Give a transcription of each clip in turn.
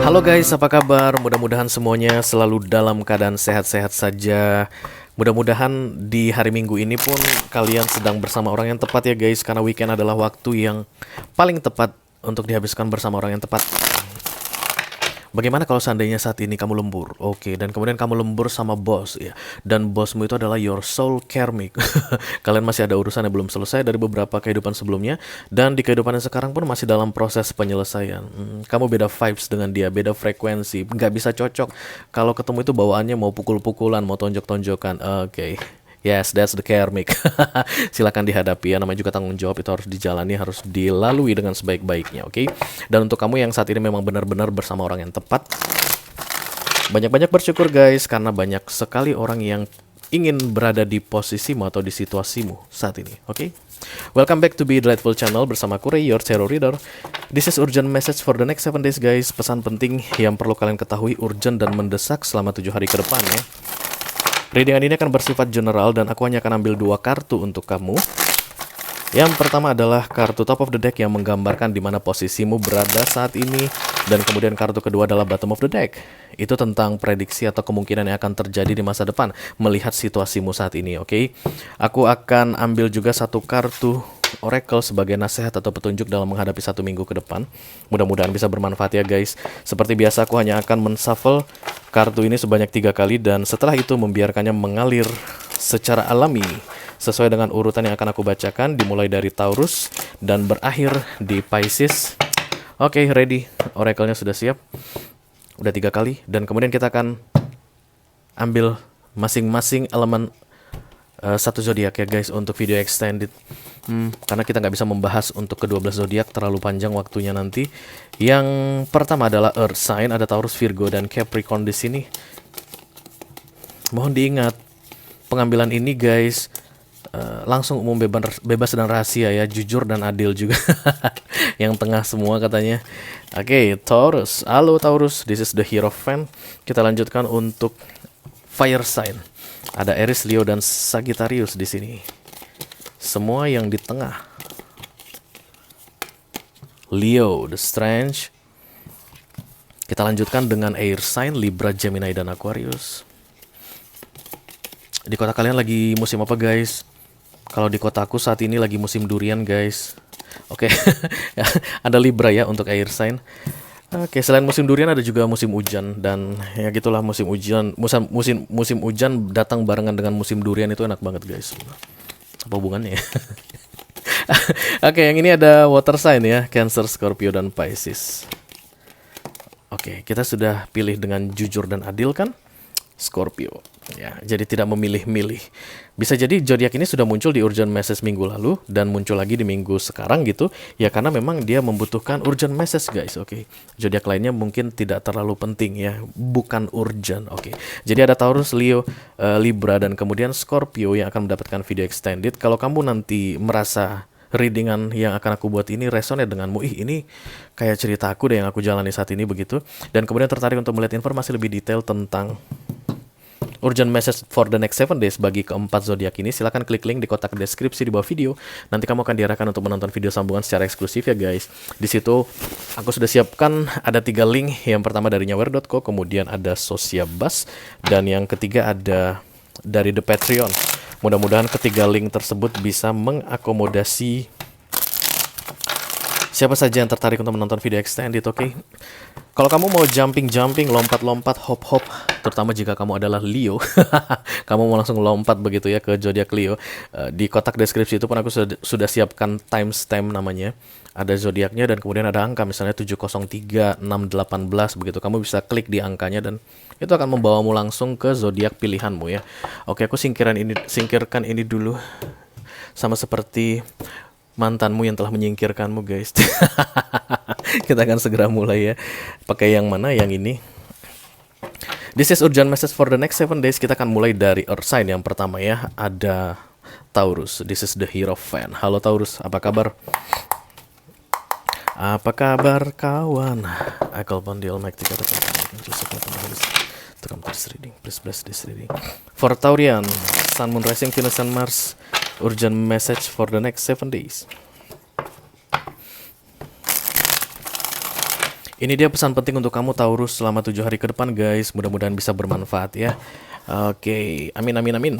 Halo guys, apa kabar? Mudah-mudahan semuanya selalu dalam keadaan sehat-sehat saja. Mudah-mudahan di hari Minggu ini pun kalian sedang bersama orang yang tepat ya guys, karena weekend adalah waktu yang paling tepat untuk dihabiskan bersama orang yang tepat. Bagaimana kalau seandainya saat ini kamu lembur? Oke, dan kemudian kamu lembur sama bos ya. Dan bosmu itu adalah your soul karmic. Kalian masih ada urusan yang belum selesai dari beberapa kehidupan sebelumnya, dan di kehidupan yang sekarang pun masih dalam proses penyelesaian. Kamu beda vibes dengan dia, beda frekuensi, nggak bisa cocok. Kalau ketemu itu bawaannya mau pukul-pukulan, mau tonjok-tonjokan. Oke. Yes, that's the karmic. Silakan dihadapi ya, namanya juga tanggung jawab, itu harus dijalani, harus dilalui dengan sebaik-baiknya, oke? Dan untuk kamu yang saat ini memang benar-benar bersama orang yang tepat, banyak-banyak bersyukur guys, karena banyak sekali orang yang ingin berada di posisimu atau di situasimu saat ini, oke? Welcome back to Be Delightful Channel bersama Kurei, your tarot reader. This is urgent message for the next 7 days guys. Pesan penting yang perlu kalian ketahui, urgent dan mendesak selama 7 hari ke depan ya. Readingan ini akan bersifat general dan aku hanya akan ambil 2 kartu untuk kamu. Yang pertama adalah kartu top of the deck yang menggambarkan di mana posisimu berada saat ini, dan kemudian kartu kedua adalah bottom of the deck. Itu tentang prediksi atau kemungkinan yang akan terjadi di masa depan melihat situasimu saat ini, oke? Aku akan ambil juga 1 kartu Oracle sebagai nasihat atau petunjuk dalam menghadapi 1 minggu ke depan. Mudah-mudahan bisa bermanfaat ya guys. Seperti biasa aku hanya akan menshuffle kartu ini sebanyak 3 kali, dan setelah itu membiarkannya mengalir secara alami sesuai dengan urutan yang akan aku bacakan, dimulai dari Taurus dan berakhir di Pisces. Oke, ready? Oracle-nya sudah siap. Udah 3 kali, dan kemudian kita akan ambil masing-masing elemen 1 zodiak ya guys untuk video extended. Karena kita nggak bisa membahas untuk ke-12 zodiak, terlalu panjang waktunya nanti. Yang pertama adalah Earth sign, ada Taurus, Virgo, dan Capricorn di sini. Mohon diingat, pengambilan ini guys langsung umum, bebas dan rahasia ya, jujur dan adil juga. Yang tengah semua katanya. Oke, Taurus. Halo Taurus, this is the Hierophant. Kita lanjutkan untuk Fire sign. Ada Aries, Leo, dan Sagittarius di sini. Semua yang di tengah. Leo, the Strange. Kita lanjutkan dengan Air sign, Libra, Gemini, dan Aquarius. Di kota kalian lagi musim apa guys? Kalau di kotaku saat ini lagi musim durian guys. Oke. Ada Libra ya untuk Air sign. Oke, selain musim durian ada juga musim hujan, dan ya gitulah, musim hujan, musim hujan datang barengan dengan musim durian, itu enak banget guys. Apa hubungannya ya? Oke, yang ini ada water sign ya, Cancer, Scorpio, dan Pisces. Oke, kita sudah pilih dengan jujur dan adil kan? Scorpio. Ya, jadi tidak memilih-milih. Bisa jadi zodiak ini sudah muncul di urgent message minggu lalu dan muncul lagi di minggu sekarang gitu. Ya karena memang dia membutuhkan urgent message guys, oke. Zodiak lainnya mungkin tidak terlalu penting ya, bukan urgent, oke. Jadi ada Taurus, Leo, Libra, dan kemudian Scorpio yang akan mendapatkan video extended. Kalau kamu nanti merasa readingan yang akan aku buat ini resonate denganmu, ini kayak cerita aku deh yang aku jalani saat ini begitu, dan kemudian tertarik untuk melihat informasi lebih detail tentang urgent message for the next 7 days bagi keempat zodiak ini, silahkan klik link di kotak deskripsi di bawah video. Nanti kamu akan diarahkan untuk menonton video sambungan secara eksklusif ya guys. Di situ aku sudah siapkan ada 3 link. Yang pertama dari nyawer.co, kemudian ada Sociabas, dan yang ketiga ada dari The Patreon. Mudah-mudahan ketiga link tersebut bisa mengakomodasi siapa saja yang tertarik untuk menonton video extended, oke? Kalau kamu mau jumping, lompat-lompat, hop-hop, terutama jika kamu adalah Leo, kamu mau langsung lompat begitu ya ke zodiak Leo. Di kotak deskripsi itu pun aku sudah siapkan timestamp namanya. Ada zodiaknya dan kemudian ada angka, misalnya 703, 618 begitu. Kamu bisa klik di angkanya dan itu akan membawamu langsung ke zodiak pilihanmu ya. Oke, aku singkirkan ini dulu. Sama seperti mantanmu yang telah menyingkirkanmu guys. Kita akan segera mulai ya. Pakai yang mana? Yang ini. This is urgent message for the next 7 days. Kita akan mulai dari Earth sign yang pertama ya. Ada Taurus. This is the Hierophant. Halo Taurus, apa kabar? Apa kabar kawan? I call upon the Almighty God to come to this reading. Please bless this reading. For Taurian, Sun, Moon, Rising, Venus, and Mars. Urgent message for the next 7 days. Ini dia pesan penting untuk kamu Taurus selama 7 hari ke depan guys. Mudah-mudahan bisa bermanfaat ya. Oke, amin amin amin.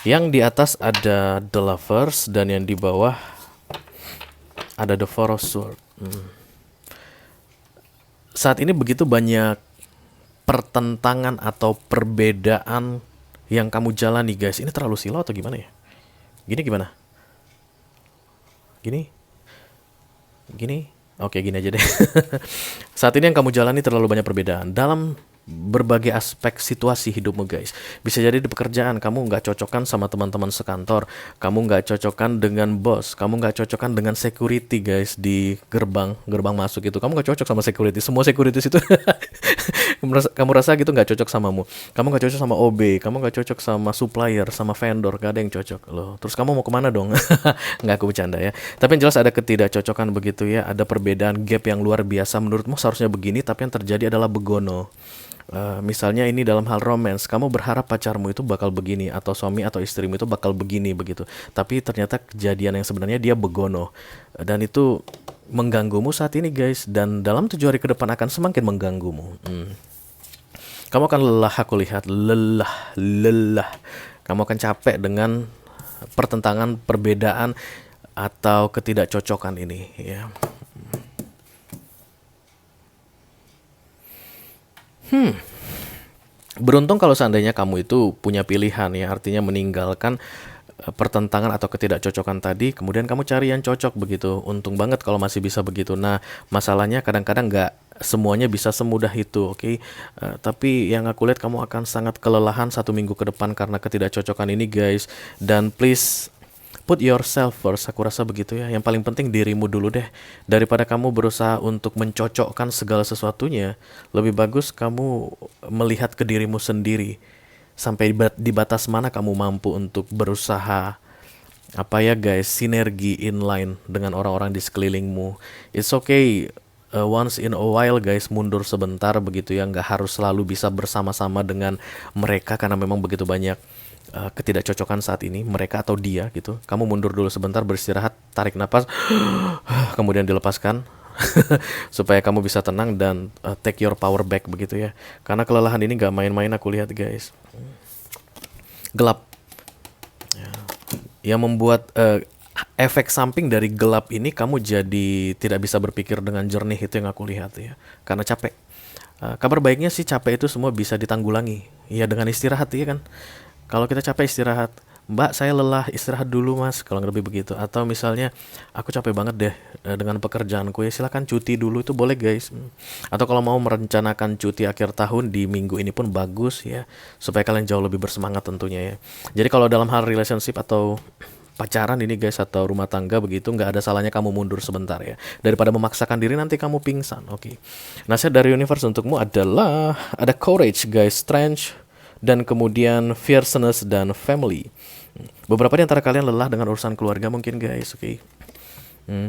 Yang di atas ada The Lovers dan yang di bawah ada The Four of Swords. Saat ini begitu banyak pertentangan atau perbedaan yang kamu jalani guys. Ini terlalu silau atau gimana ya? Gini gimana? Gini? Gini? Oke, gini aja deh. Saat ini yang kamu jalani terlalu banyak perbedaan dalam berbagai aspek situasi hidupmu guys. Bisa jadi di pekerjaan kamu nggak cocokkan sama teman-teman sekantor, kamu nggak cocokkan dengan bos, kamu nggak cocokkan dengan security guys di gerbang masuk itu. Kamu nggak cocok sama security, semua security itu kamu rasa gitu nggak cocok samamu. Kamu nggak cocok sama OB, kamu nggak cocok sama supplier, sama vendor, gak ada yang cocok loh. Terus kamu mau kemana dong? Nggak, aku bercanda ya. Tapi yang jelas ada ketidakcocokan begitu ya, ada perbedaan gap yang luar biasa. Menurutmu seharusnya begini, tapi yang terjadi adalah begono. Misalnya ini dalam hal romance, kamu berharap pacarmu itu bakal begini, atau suami atau istrimu itu bakal begini begitu. Tapi ternyata kejadian yang sebenarnya dia begono, dan itu mengganggumu saat ini guys. Dan dalam 7 hari ke depan akan semakin mengganggumu. Kamu akan lelah, aku lihat lelah. Kamu akan capek dengan pertentangan, perbedaan atau ketidakcocokan ini ya. Beruntung kalau seandainya kamu itu punya pilihan ya, artinya meninggalkan pertentangan atau ketidakcocokan tadi, kemudian kamu cari yang cocok begitu. Untung banget kalau masih bisa begitu. Nah, masalahnya kadang-kadang nggak semuanya bisa semudah itu, oke? Tapi yang aku lihat kamu akan sangat kelelahan 1 minggu ke depan karena ketidakcocokan ini guys. Dan please put yourself first, aku rasa begitu ya. Yang paling penting dirimu dulu deh. Daripada kamu berusaha untuk mencocokkan segala sesuatunya, lebih bagus kamu melihat ke dirimu sendiri. Sampai di batas mana kamu mampu untuk berusaha apa ya guys, sinergi inline dengan orang-orang di sekelilingmu. It's okay, once in a while guys, mundur sebentar begitu ya. Nggak harus selalu bisa bersama-sama dengan mereka karena memang begitu banyak ketidakcocokan saat ini, mereka atau dia gitu. Kamu mundur dulu sebentar, beristirahat, tarik napas, kemudian dilepaskan supaya kamu bisa tenang dan take your power back begitu ya. Karena kelelahan ini gak main-main aku lihat guys. Gelap ya. Yang membuat efek samping dari gelap ini, kamu jadi tidak bisa berpikir dengan jernih, itu yang aku lihat ya. Karena capek. Kabar baiknya sih capek itu semua bisa ditanggulangi ya dengan istirahat ya kan. Kalau kita capek istirahat, Mbak saya lelah, istirahat dulu mas, kalau lebih begitu. Atau misalnya aku capek banget deh dengan pekerjaanku, ya silakan cuti dulu, itu boleh guys. Atau kalau mau merencanakan cuti akhir tahun di minggu ini pun bagus ya, supaya kalian jauh lebih bersemangat tentunya ya. Jadi kalau dalam hal relationship atau pacaran ini guys, atau rumah tangga begitu, nggak ada salahnya kamu mundur sebentar ya, daripada memaksakan diri nanti kamu pingsan. Oke. Nasihat dari universe untukmu adalah ada courage guys, strength, dan kemudian fierceness dan family. Beberapa di antara kalian lelah dengan urusan keluarga mungkin guys, oke.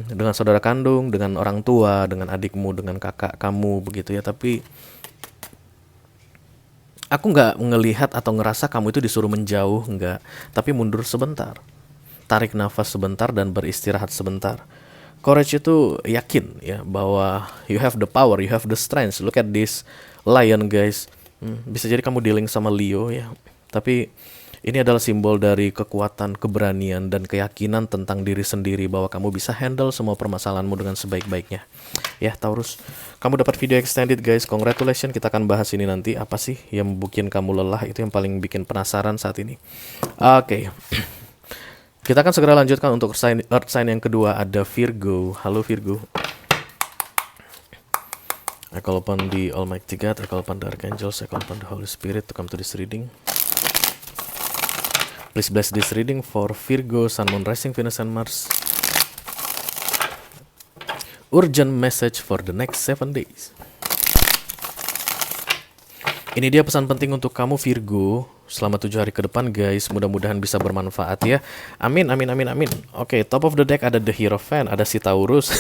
Dengan saudara kandung, dengan orang tua, dengan adikmu, dengan kakak kamu begitu ya. Tapi aku nggak ngelihat atau ngerasa kamu itu disuruh menjauh, nggak. Tapi mundur sebentar, tarik nafas sebentar dan beristirahat sebentar. Courage itu yakin ya bahwa you have the power, you have the strength. Look at this lion guys. Bisa jadi kamu dealing sama Leo ya, tapi ini adalah simbol dari kekuatan, keberanian, dan keyakinan tentang diri sendiri bahwa kamu bisa handle semua permasalahanmu dengan sebaik-baiknya. Ya Taurus, kamu dapat video extended guys, congratulations. Kita akan bahas ini nanti, apa sih yang bikin kamu lelah, itu yang paling bikin penasaran saat ini. Oke. Kita akan segera lanjutkan untuk Earth sign yang kedua, ada Virgo. Halo Virgo. I call upon the Almighty God, I call upon the Archangels, I call upon the Holy Spirit to come to this reading. Please bless this reading for Virgo, Sun, Moon, Rising, Venus, and Mars. Urgent message for the next 7 days. Ini dia pesan penting untuk kamu Virgo selama 7 hari ke depan guys. Mudah-mudahan bisa bermanfaat ya. Amin, amin, amin, amin. Oke, top of the deck ada The Hierophant, ada si Taurus.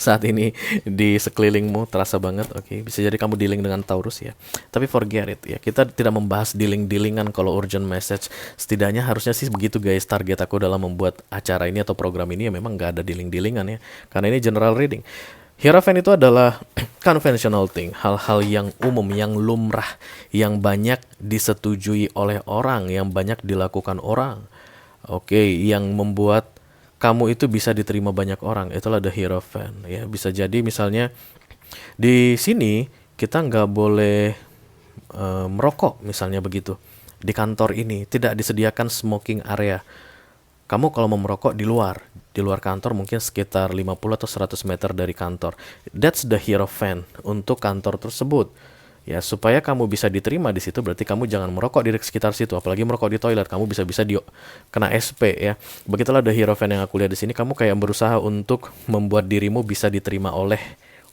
Saat ini di sekelilingmu terasa banget. Oke, bisa jadi kamu dealing dengan Taurus ya. Tapi forget it ya. Kita tidak membahas dealing-dealingan kalau urgent message. Setidaknya harusnya sih begitu guys. Target aku dalam membuat acara ini atau program ini ya memang nggak ada dealing-dealingan ya. Karena ini general reading. Hierophant itu adalah conventional thing, hal-hal yang umum, yang lumrah, yang banyak disetujui oleh orang, yang banyak dilakukan orang. Oke, yang membuat kamu itu bisa diterima banyak orang. Itulah the Hierophant. Ya, bisa jadi misalnya di sini kita nggak boleh merokok, misalnya begitu. Di kantor ini tidak disediakan smoking area. Kamu kalau mau merokok di luar kantor mungkin sekitar 50 atau 100 meter dari kantor. That's the Hierophant untuk kantor tersebut. Ya, supaya kamu bisa diterima di situ berarti kamu jangan merokok di sekitar situ, apalagi merokok di toilet, kamu bisa-bisa kena SP ya. Begitulah the Hierophant yang aku lihat di sini, kamu kayak berusaha untuk membuat dirimu bisa diterima oleh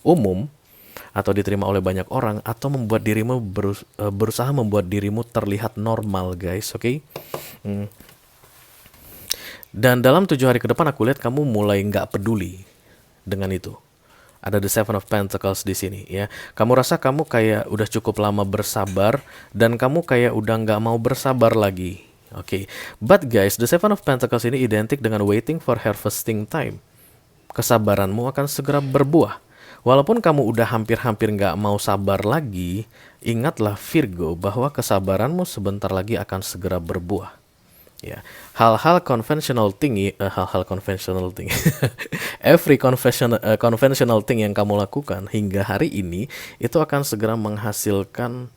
umum atau diterima oleh banyak orang, atau membuat dirimu berusaha membuat dirimu terlihat normal, guys, oke? Dan dalam 7 hari ke depan aku lihat kamu mulai nggak peduli dengan itu. Ada the Seven of Pentacles di sini ya. Kamu rasa kamu kayak udah cukup lama bersabar dan kamu kayak udah nggak mau bersabar lagi. Oke. But guys, the Seven of Pentacles ini identik dengan waiting for harvesting time. Kesabaranmu akan segera berbuah. Walaupun kamu udah hampir-hampir nggak mau sabar lagi, ingatlah Virgo bahwa kesabaranmu sebentar lagi akan segera berbuah. Ya, hal-hal conventional thing, every conventional thing yang kamu lakukan hingga hari ini itu akan segera menghasilkan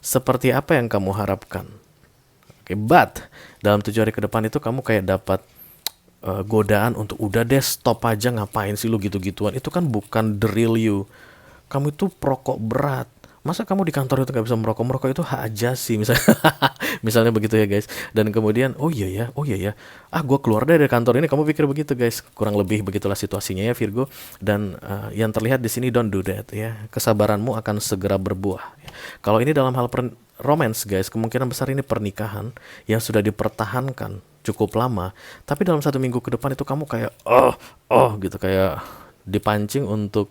seperti apa yang kamu harapkan. Oke, but dalam 7 hari ke depan itu kamu kayak dapat godaan untuk udah deh stop aja, ngapain sih lu gitu-gituan, itu kan bukan the real you. Kamu itu perokok berat. Masa kamu di kantor itu gak bisa merokok? Merokok itu hak ajasi misalnya. Misalnya begitu ya guys. Dan kemudian oh iya ya, gue keluar dari kantor ini. Kamu pikir begitu guys. Kurang lebih begitulah situasinya ya Virgo. Dan yang terlihat di sini, don't do that ya. Kesabaranmu akan segera berbuah. Kalau ini dalam hal romance guys, kemungkinan besar ini pernikahan yang sudah dipertahankan cukup lama. Tapi dalam 1 minggu ke depan itu kamu kayak gitu, kayak dipancing untuk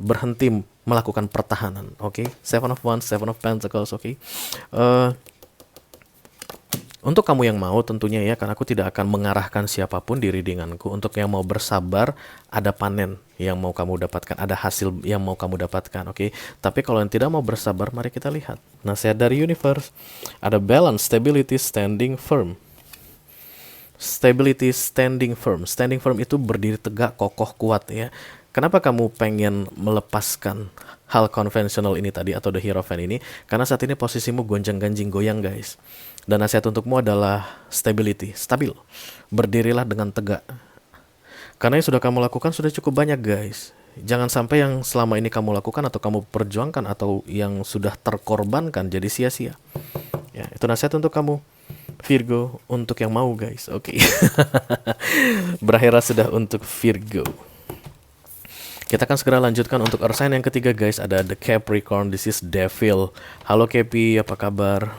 berhenti melakukan pertahanan. Oke, Seven of Wands, Seven of Pentacles. Oke. Untuk kamu yang mau tentunya ya, karena aku tidak akan mengarahkan siapapun di readinganku. Untuk yang mau bersabar, ada panen yang mau kamu dapatkan, ada hasil yang mau kamu dapatkan. Oke. Tapi kalau yang tidak mau bersabar, mari kita lihat nasihat dari universe. Ada balance, stability, standing firm. Stability, standing firm. Standing firm itu berdiri tegak, kokoh, kuat ya. Kenapa kamu pengen melepaskan hal konvensional ini tadi atau the Hierophant ini? Karena saat ini posisimu gonjang-ganjing, goyang guys. Dan nasihat untukmu adalah stability, stabil. Berdirilah dengan tegak. Karena yang sudah kamu lakukan sudah cukup banyak guys. Jangan sampai yang selama ini kamu lakukan atau kamu perjuangkan atau yang sudah terkorbankan jadi sia-sia. Ya, itu nasihat untuk kamu Virgo, untuk yang mau guys. Oke. Berakhirlah sudah untuk Virgo. Kita akan segera lanjutkan untuk earth sign yang ketiga guys. Ada the Capricorn, this is Devil. Halo Capi, apa kabar?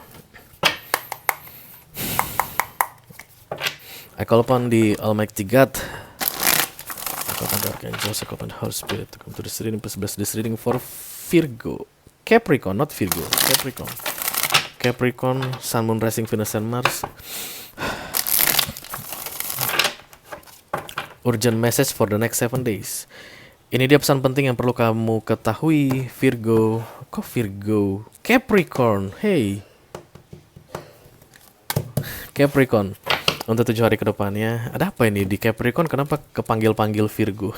I call upon the Almighty God. I call upon the Archangels, I call upon the Holy Spirit to come to this reading. Please bless this reading for Virgo. Capricorn, not Virgo. Capricorn. Capricorn, Sun, Moon, Rising, Venus, and Mars. Urgent message for the next 7 days. Ini dia pesan penting yang perlu kamu ketahui, Virgo. Kok Virgo? Capricorn, hey. Capricorn, untuk 7 hari ke depannya. Ada apa ini di Capricorn? Kenapa kepanggil-panggil Virgo?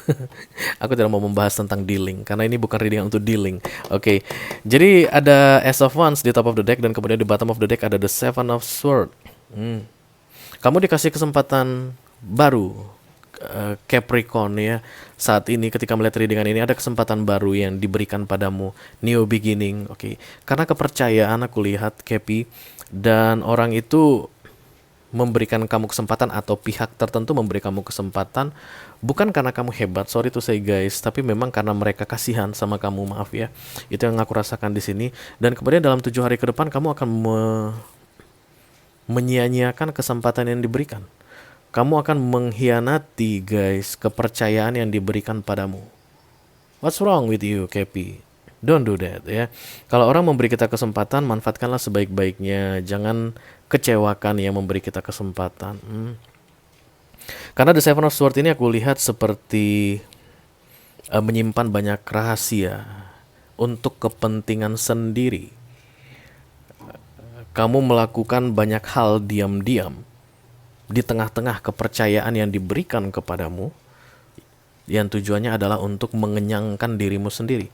Aku tidak mau membahas tentang dealing, karena ini bukan reading untuk dealing. Oke, jadi ada Ace of Wands di top of the deck, dan kemudian di bottom of the deck ada the Seven of Swords. Kamu dikasih kesempatan baru, Capricorn ya. Saat ini ketika melihat readingan ini ada kesempatan baru yang diberikan padamu, new beginning. Oke. Karena kepercayaan aku lihat Capi, dan orang itu memberikan kamu kesempatan atau pihak tertentu memberi kamu kesempatan bukan karena kamu hebat, sorry to say guys, tapi memang karena mereka kasihan sama kamu, maaf ya. Itu yang aku rasakan di sini. Dan kemudian dalam 7 hari ke depan kamu akan menyia-nyiakan kesempatan yang diberikan. Kamu akan mengkhianati guys kepercayaan yang diberikan padamu. What's wrong with you, Capi? Don't do that ya. Kalau orang memberi kita kesempatan, manfaatkanlah sebaik-baiknya. Jangan kecewakan yang memberi kita kesempatan. Karena the Seven of Swords ini aku lihat seperti menyimpan banyak rahasia untuk kepentingan sendiri. Kamu melakukan banyak hal diam-diam di tengah-tengah kepercayaan yang diberikan kepadamu, yang tujuannya adalah untuk mengenyangkan dirimu sendiri.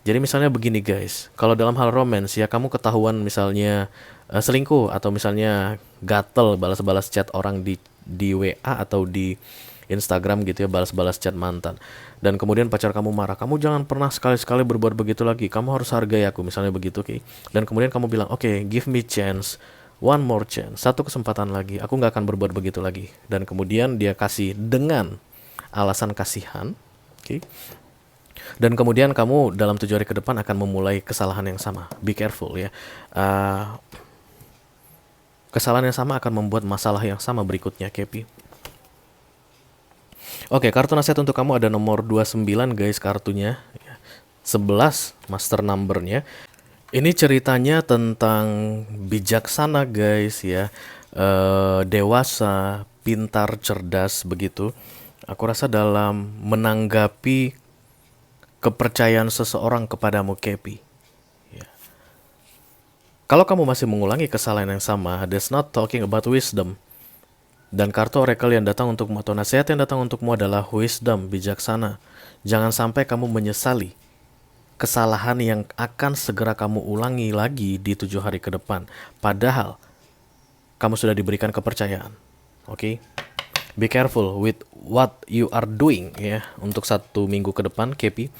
Jadi misalnya begini guys, kalau dalam hal romance ya kamu ketahuan misalnya selingkuh, atau misalnya gatel balas-balas chat orang di WA atau di Instagram gitu ya, balas-balas chat mantan. Dan kemudian pacar kamu marah, kamu jangan pernah sekali-sekali berbuat begitu lagi, kamu harus hargai aku, misalnya begitu, oke. Dan kemudian kamu bilang, oke, give me chance, one more chance, satu kesempatan lagi, aku nggak akan berbuat begitu lagi. Dan kemudian dia kasih dengan alasan kasihan, oke. Dan kemudian kamu dalam 7 hari ke depan akan memulai kesalahan yang sama. Be careful ya. Kesalahan yang sama akan membuat masalah yang sama berikutnya, Kepi. Oke, kartu nasihat untuk kamu ada nomor 29 guys kartunya. 11 master numbernya. Ini ceritanya tentang bijaksana guys ya. Dewasa, pintar, cerdas begitu. Aku rasa dalam menanggapi kepercayaan seseorang kepadamu, Kepi. Ya. Kalau kamu masih mengulangi kesalahan yang sama, that's not talking about wisdom. Dan kartu oracle yang datang untukmu atau nasihat yang datang untukmu adalah wisdom, bijaksana. Jangan sampai kamu menyesali kesalahan yang akan segera kamu ulangi lagi di 7 hari ke depan. Padahal kamu sudah diberikan kepercayaan. Oke? Be careful with what you are doing ya. Untuk 1 minggu ke depan, Kepi,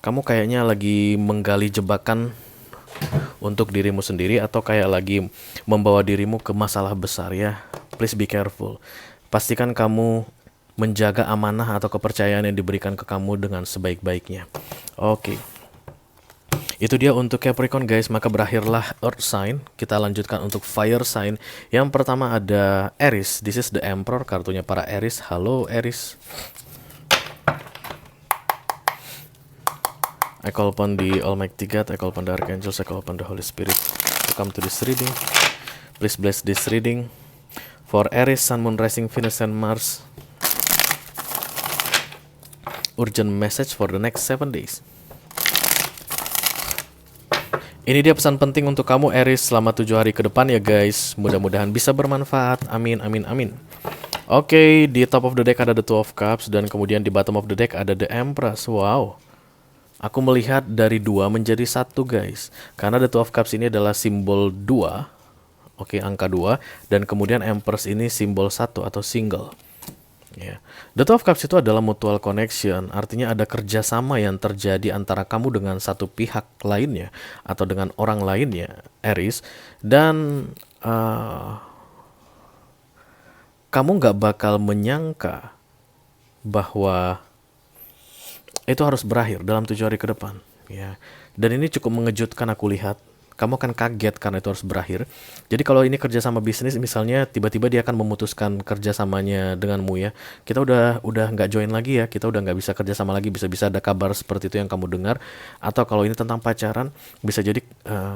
kamu kayaknya lagi menggali jebakan untuk dirimu sendiri, atau kayak lagi membawa dirimu ke masalah besar ya. Please be careful. Pastikan kamu menjaga amanah atau kepercayaan yang diberikan ke kamu dengan sebaik-baiknya. Oke. Itu dia untuk Capricorn guys, maka berakhirlah Earth sign. Kita lanjutkan untuk Fire sign. Yang pertama ada Aries. This is the Emperor, kartunya para Aries. Halo Aries. I call upon the Almighty God, I call upon the Archangels, I call upon the Holy Spirit to come to this reading. Please bless this reading for Aries, Sun, Moon, Rising, Venus, and Mars. Urgent message for the next 7 days. Ini dia pesan penting untuk kamu Aries selama 7 hari ke depan ya guys. Mudah-mudahan bisa bermanfaat. Amin, amin, amin. Oke, di top of the deck ada the Two of Cups, dan kemudian di bottom of the deck ada the Empress. Wow. Aku melihat dari 2 menjadi 1 guys. Karena the Two of Cups ini adalah simbol 2. Oke, angka 2. Dan kemudian Empress ini simbol 1 atau single. Yeah. The Two of Cups itu adalah mutual connection, artinya ada kerjasama yang terjadi antara kamu dengan satu pihak lainnya atau dengan orang lainnya, Aries, dan kamu nggak bakal menyangka bahwa itu harus berakhir dalam 7 hari ke depan, ya. Dan ini cukup mengejutkan aku lihat. Kamu akan kaget karena itu harus berakhir. Jadi kalau ini kerjasama bisnis, misalnya tiba-tiba dia akan memutuskan kerjasamanya denganmu ya. Kita udah nggak join lagi ya. Kita udah nggak bisa kerjasama lagi. Bisa-bisa ada kabar seperti itu yang kamu dengar. Atau kalau ini tentang pacaran, bisa jadi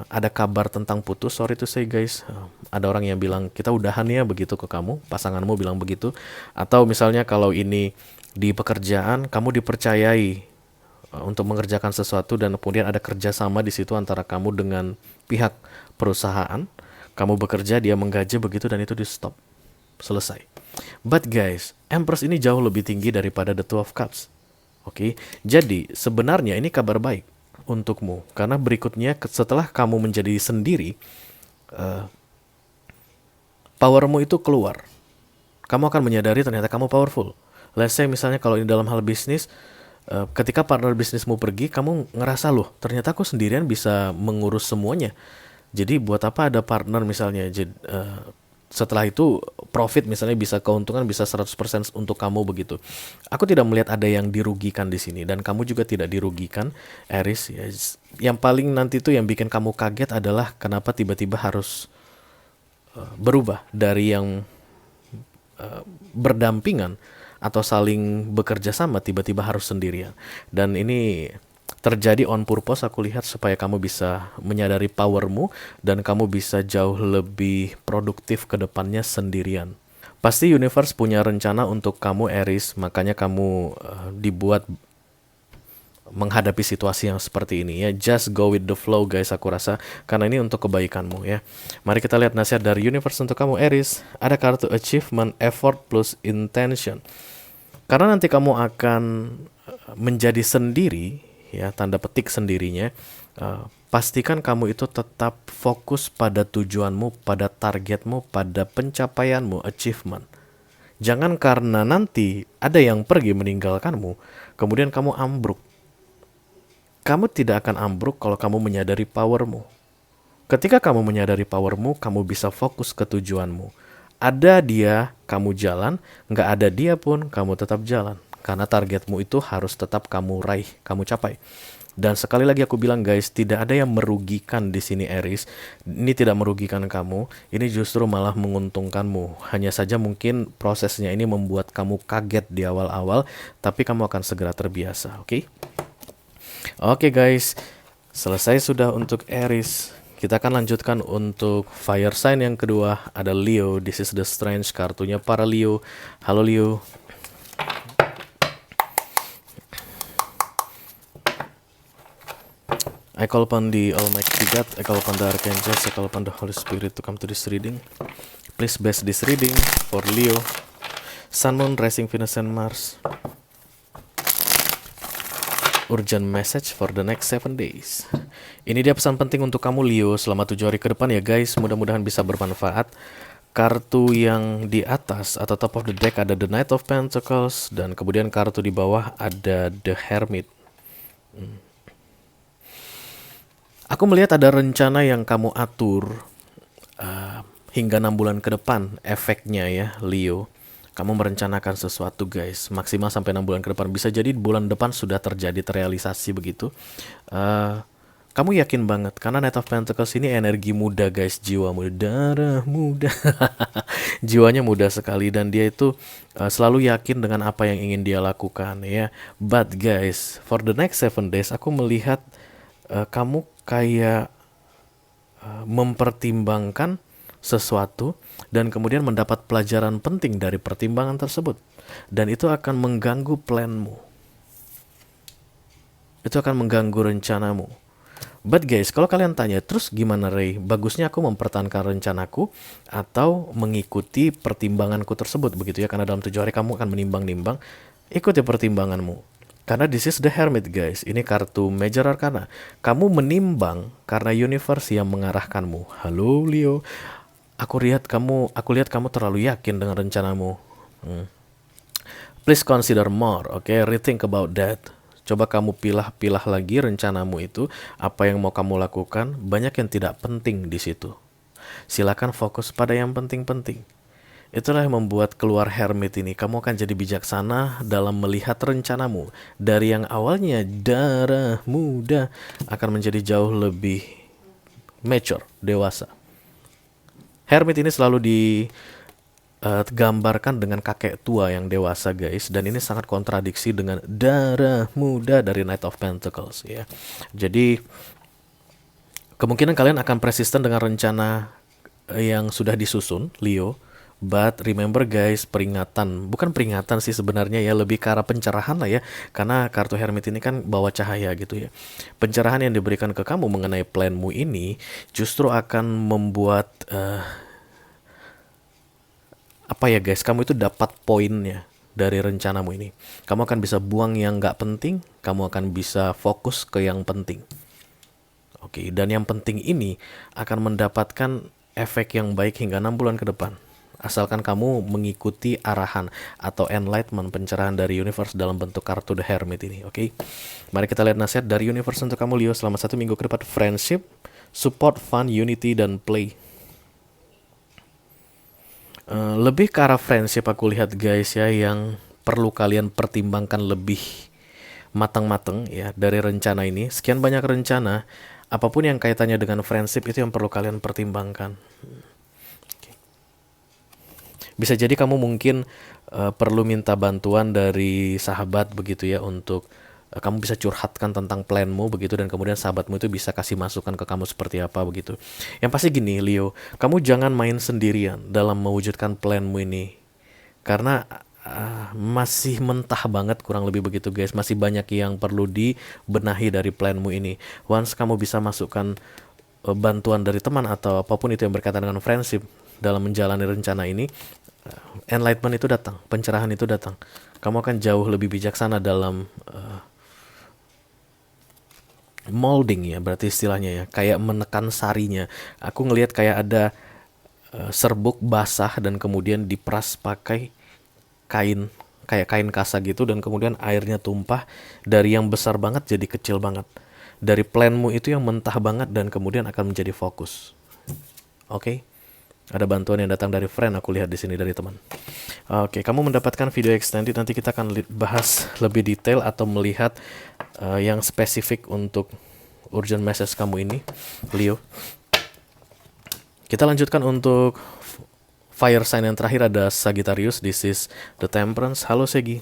ada kabar tentang putus. Sorry to say guys. Ada orang yang bilang kita udahan ya begitu ke kamu. Pasanganmu bilang begitu. Atau misalnya kalau ini di pekerjaan, kamu dipercayai untuk mengerjakan sesuatu dan kemudian ada kerjasama di situ antara kamu dengan pihak perusahaan. Kamu bekerja, dia menggaji begitu, dan itu di stop, selesai. But guys, Empress ini jauh lebih tinggi daripada the Two of Cups. Oke, jadi sebenarnya ini kabar baik untukmu, karena berikutnya setelah kamu menjadi sendiri, powermu itu keluar. Kamu akan menyadari ternyata kamu powerful. Let's say misalnya kalau ini dalam hal bisnis, ketika partner bisnismu pergi, kamu ngerasa loh, ternyata aku sendirian bisa mengurus semuanya. Jadi buat apa ada partner misalnya. Setelah itu profit misalnya bisa keuntungan bisa 100% untuk kamu begitu. Aku tidak melihat ada yang dirugikan di sini, dan kamu juga tidak dirugikan, Aries. Ya. Yang paling nanti tuh yang bikin kamu kaget adalah kenapa tiba-tiba harus berubah dari yang berdampingan atau saling bekerja sama, tiba-tiba harus sendirian. Dan ini terjadi on purpose aku lihat, supaya kamu bisa menyadari powermu dan kamu bisa jauh lebih produktif ke depannya sendirian. Pasti universe punya rencana untuk kamu Aries, makanya kamu dibuat menghadapi situasi yang seperti ini ya. Just go with the flow guys, aku rasa, karena ini untuk kebaikanmu ya. Mari kita lihat nasihat dari universe untuk kamu Aries. Ada kartu achievement, effort plus intention. Karena nanti kamu akan menjadi sendiri ya, tanda petik sendirinya. Pastikan kamu itu tetap fokus pada tujuanmu, pada targetmu, pada pencapaianmu, achievement. Jangan karena nanti ada yang pergi meninggalkanmu, kemudian kamu ambruk. Kamu tidak akan ambruk kalau kamu menyadari powermu. Ketika kamu menyadari powermu, kamu bisa fokus ke tujuanmu. Ada dia, kamu jalan. Nggak ada dia pun, kamu tetap jalan. Karena targetmu itu harus tetap kamu raih, kamu capai. Dan sekali lagi aku bilang guys, tidak ada yang merugikan di sini Aries. Ini tidak merugikan kamu, ini justru malah menguntungkanmu. Hanya saja mungkin prosesnya ini membuat kamu kaget di awal-awal, tapi kamu akan segera terbiasa, oke? Oke guys, selesai sudah untuk Aries. Kita akan lanjutkan untuk fire sign yang kedua, ada Leo. This is the strange, kartunya para Leo. Halo Leo. I call upon the Almighty God, I call upon the Archangels, I call upon the Holy Spirit to come to this reading. Please base this reading for Leo. Sun, Moon, Rising, Venus, and Mars. Urgent message for the next 7 days. Ini dia pesan penting untuk kamu Leo selama 7 hari ke depan ya guys. Mudah-mudahan bisa bermanfaat. Kartu yang di atas atau top of the deck ada the Knight of Pentacles, dan kemudian kartu di bawah ada the Hermit. Aku melihat ada rencana yang kamu atur hingga 6 bulan ke depan. Efeknya ya Leo, kamu merencanakan sesuatu guys, maksimal sampai 6 bulan ke depan. Bisa jadi bulan depan sudah terjadi terrealisasi begitu. Kamu yakin banget, karena Knight of Pentacles ini energi muda guys, jiwa muda, darah muda. Jiwanya muda sekali, dan dia itu selalu yakin dengan apa yang ingin dia lakukan ya. But guys, for the next 7 days aku melihat kamu kayak mempertimbangkan sesuatu dan kemudian mendapat pelajaran penting dari pertimbangan tersebut, dan itu akan mengganggu planmu, itu akan mengganggu rencanamu. But guys, kalau kalian tanya, terus gimana Ray? Bagusnya aku mempertahankan rencanaku atau mengikuti pertimbanganku tersebut, begitu ya? Karena dalam 7 hari kamu akan menimbang-nimbang. Ikuti pertimbanganmu. Karena this is the Hermit guys, ini kartu Major Arcana. Kamu menimbang karena universe yang mengarahkanmu. Halo Leo, aku lihat kamu terlalu yakin dengan rencanamu. Please consider more, okay? Rethink about that. Coba kamu pilah-pilah lagi rencanamu itu, apa yang mau kamu lakukan. Banyak yang tidak penting di situ. Silakan fokus pada yang penting-penting. Itulah yang membuat keluar Hermit ini. Kamu akan jadi bijaksana dalam melihat rencanamu. Dari yang awalnya darah muda akan menjadi jauh lebih mature, dewasa. Hermit ini selalu digambarkan dengan kakek tua yang dewasa guys. Dan ini sangat kontradiksi dengan darah muda dari Knight of Pentacles ya. Jadi kemungkinan kalian akan persisten dengan rencana yang sudah disusun Leo. But remember guys, bukan peringatan sih sebenarnya ya, lebih ke arah pencerahan lah ya. Karena kartu Hermit ini kan bawa cahaya gitu ya. Pencerahan yang diberikan ke kamu mengenai planmu ini justru akan membuat apa ya guys, kamu itu dapat poinnya dari rencanamu ini. Kamu akan bisa buang yang gak penting, kamu akan bisa fokus ke yang penting. Oke, dan yang penting ini akan mendapatkan efek yang baik hingga 6 bulan ke depan. Asalkan kamu mengikuti arahan atau enlightenment, pencerahan dari universe dalam bentuk kartu The Hermit ini, oke? Mari kita lihat nasihat dari universe untuk kamu Leo selama 1 minggu ke depan. Friendship, support, fun, unity, dan play. Lebih ke arah friendship aku lihat guys ya, yang perlu kalian pertimbangkan lebih matang-matang ya dari rencana ini. Sekian banyak rencana, apapun yang kaitannya dengan friendship itu yang perlu kalian pertimbangkan. Bisa jadi kamu mungkin perlu minta bantuan dari sahabat begitu ya, untuk kamu bisa curhatkan tentang planmu begitu, dan kemudian sahabatmu itu bisa kasih masukan ke kamu seperti apa begitu. Yang pasti gini Leo, kamu jangan main sendirian dalam mewujudkan planmu ini. Karena masih mentah banget, kurang lebih begitu guys. Masih banyak yang perlu dibenahi dari planmu ini. Once kamu bisa masukkan bantuan dari teman atau apapun itu yang berkaitan dengan friendship dalam menjalani rencana ini, enlightenment itu datang, pencerahan itu datang. Kamu akan jauh lebih bijaksana dalam molding ya, berarti istilahnya ya, kayak menekan sarinya. Aku ngelihat kayak ada serbuk basah dan kemudian diperas pakai kain, kayak kain kasa gitu, dan kemudian airnya tumpah dari yang besar banget jadi kecil banget, dari planmu itu yang mentah banget dan kemudian akan menjadi fokus. Oke, ada bantuan yang datang dari friend, aku lihat di sini dari teman. Oke, kamu mendapatkan video extended, nanti kita akan bahas lebih detail atau melihat yang spesifik untuk urgent message kamu ini, Leo. Kita lanjutkan untuk fire sign yang terakhir, ada Sagittarius. This is the Temperance. Halo Segi.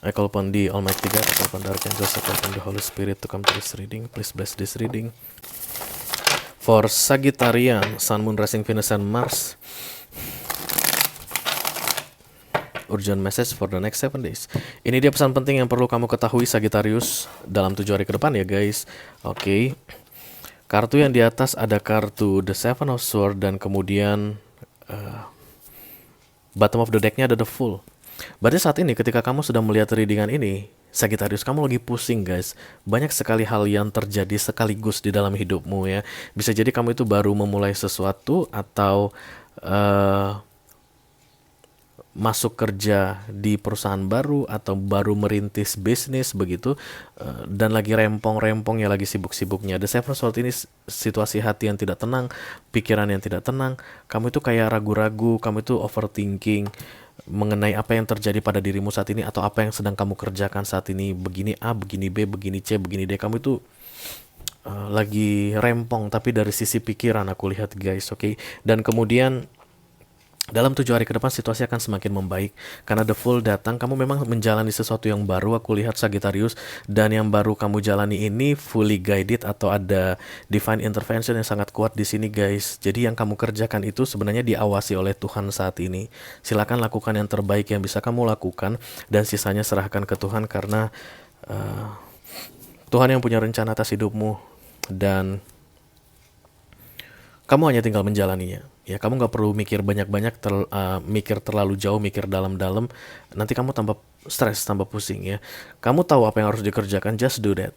I call upon the Almighty God, I call upon the Archangels, I call upon the Holy Spirit to come to this reading. Please bless this reading. For Sagittarian, Sun, Moon, Rising, Venus, and Mars. Urgent message for the next 7 days. Ini dia pesan penting yang perlu kamu ketahui Sagittarius dalam 7 hari ke depan ya guys. Oke. Kartu yang di atas ada kartu The Seven of Swords dan kemudian bottom of the decknya ada The Fool. Berarti saat ini ketika kamu sudah melihat readingan ini, Sagittarius, kamu lagi pusing guys. Banyak sekali hal yang terjadi sekaligus di dalam hidupmu ya. Bisa jadi kamu itu baru memulai sesuatu atau masuk kerja di perusahaan baru atau baru merintis bisnis begitu, dan lagi rempong-rempong ya, lagi sibuk-sibuknya. The Seven Swords ini situasi hati yang tidak tenang, pikiran yang tidak tenang. Kamu itu kayak ragu-ragu, kamu itu overthinking mengenai apa yang terjadi pada dirimu saat ini atau apa yang sedang kamu kerjakan saat ini. Begini A, begini B, begini C, begini D. Kamu itu lagi rempong tapi dari sisi pikiran aku lihat guys, oke. Dan kemudian dalam 7 hari ke depan situasi akan semakin membaik karena The Fool datang. Kamu memang menjalani sesuatu yang baru, aku lihat Sagittarius, dan yang baru kamu jalani ini fully guided atau ada divine intervention yang sangat kuat di sini guys. Jadi yang kamu kerjakan itu sebenarnya diawasi oleh Tuhan saat ini. Silakan lakukan yang terbaik yang bisa kamu lakukan dan sisanya serahkan ke Tuhan karena Tuhan yang punya rencana atas hidupmu dan kamu hanya tinggal menjalaninya. Ya, kamu nggak perlu mikir banyak-banyak, mikir terlalu jauh, mikir dalam-dalam. Nanti kamu tambah stres, tambah pusing ya. Kamu tahu apa yang harus dikerjakan, just do that.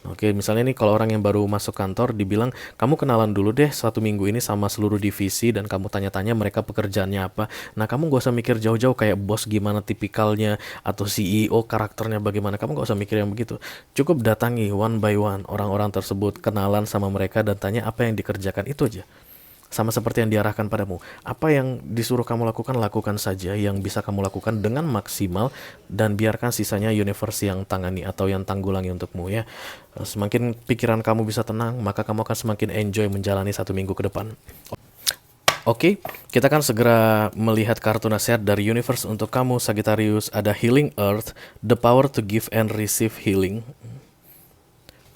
Oke, misalnya nih kalau orang yang baru masuk kantor dibilang, kamu kenalan dulu deh 1 minggu ini sama seluruh divisi dan kamu tanya-tanya mereka pekerjaannya apa. Nah, kamu gak usah mikir jauh-jauh kayak bos gimana tipikalnya atau CEO karakternya bagaimana. Kamu gak usah mikir yang begitu. Cukup datangi one by one orang-orang tersebut, kenalan sama mereka dan tanya apa yang dikerjakan, itu aja. Sama seperti yang diarahkan padamu. Apa yang disuruh kamu lakukan, lakukan saja yang bisa kamu lakukan dengan maksimal dan biarkan sisanya universe yang tangani atau yang tanggulangi untukmu ya. Semakin pikiran kamu bisa tenang, maka kamu akan semakin enjoy menjalani 1 minggu ke depan. Oke, kita akan segera melihat kartu nasihat dari universe untuk kamu Sagittarius. Ada Healing Earth, the power to give and receive healing.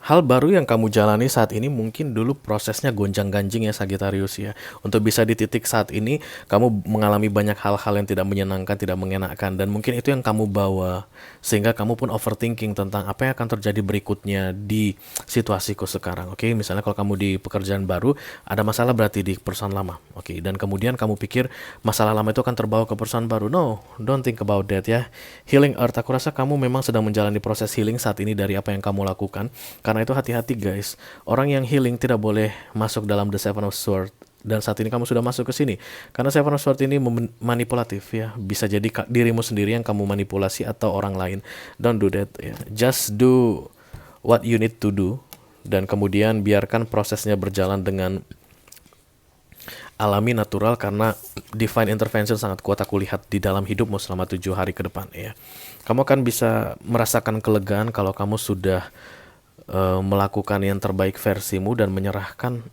Hal baru yang kamu jalani saat ini mungkin dulu prosesnya gonjang-ganjing ya Sagittarius ya. Untuk bisa di titik saat ini, kamu mengalami banyak hal-hal yang tidak menyenangkan, tidak mengenakan. Dan mungkin itu yang kamu bawa. Sehingga kamu pun overthinking tentang apa yang akan terjadi berikutnya di situasiku sekarang. Oke, misalnya kalau kamu di pekerjaan baru, ada masalah berarti di perusahaan lama. Oke, dan kemudian kamu pikir masalah lama itu akan terbawa ke perusahaan baru. No, don't think about that ya. Healing Earth, aku rasa kamu memang sedang menjalani proses healing saat ini dari apa yang kamu lakukan. Karena itu hati-hati guys, orang yang healing tidak boleh masuk dalam The Seven of Swords. Dan saat ini kamu sudah masuk ke sini. Karena Seven of Swords ini manipulatif ya. Bisa jadi dirimu sendiri yang kamu manipulasi atau orang lain. Don't do that ya. Just do what you need to do. Dan kemudian biarkan prosesnya berjalan dengan alami, natural, karena divine intervention sangat kuat aku lihat di dalam hidupmu selama 7 hari ke depan ya. Kamu akan bisa merasakan kelegaan kalau kamu sudah melakukan yang terbaik versimu dan menyerahkan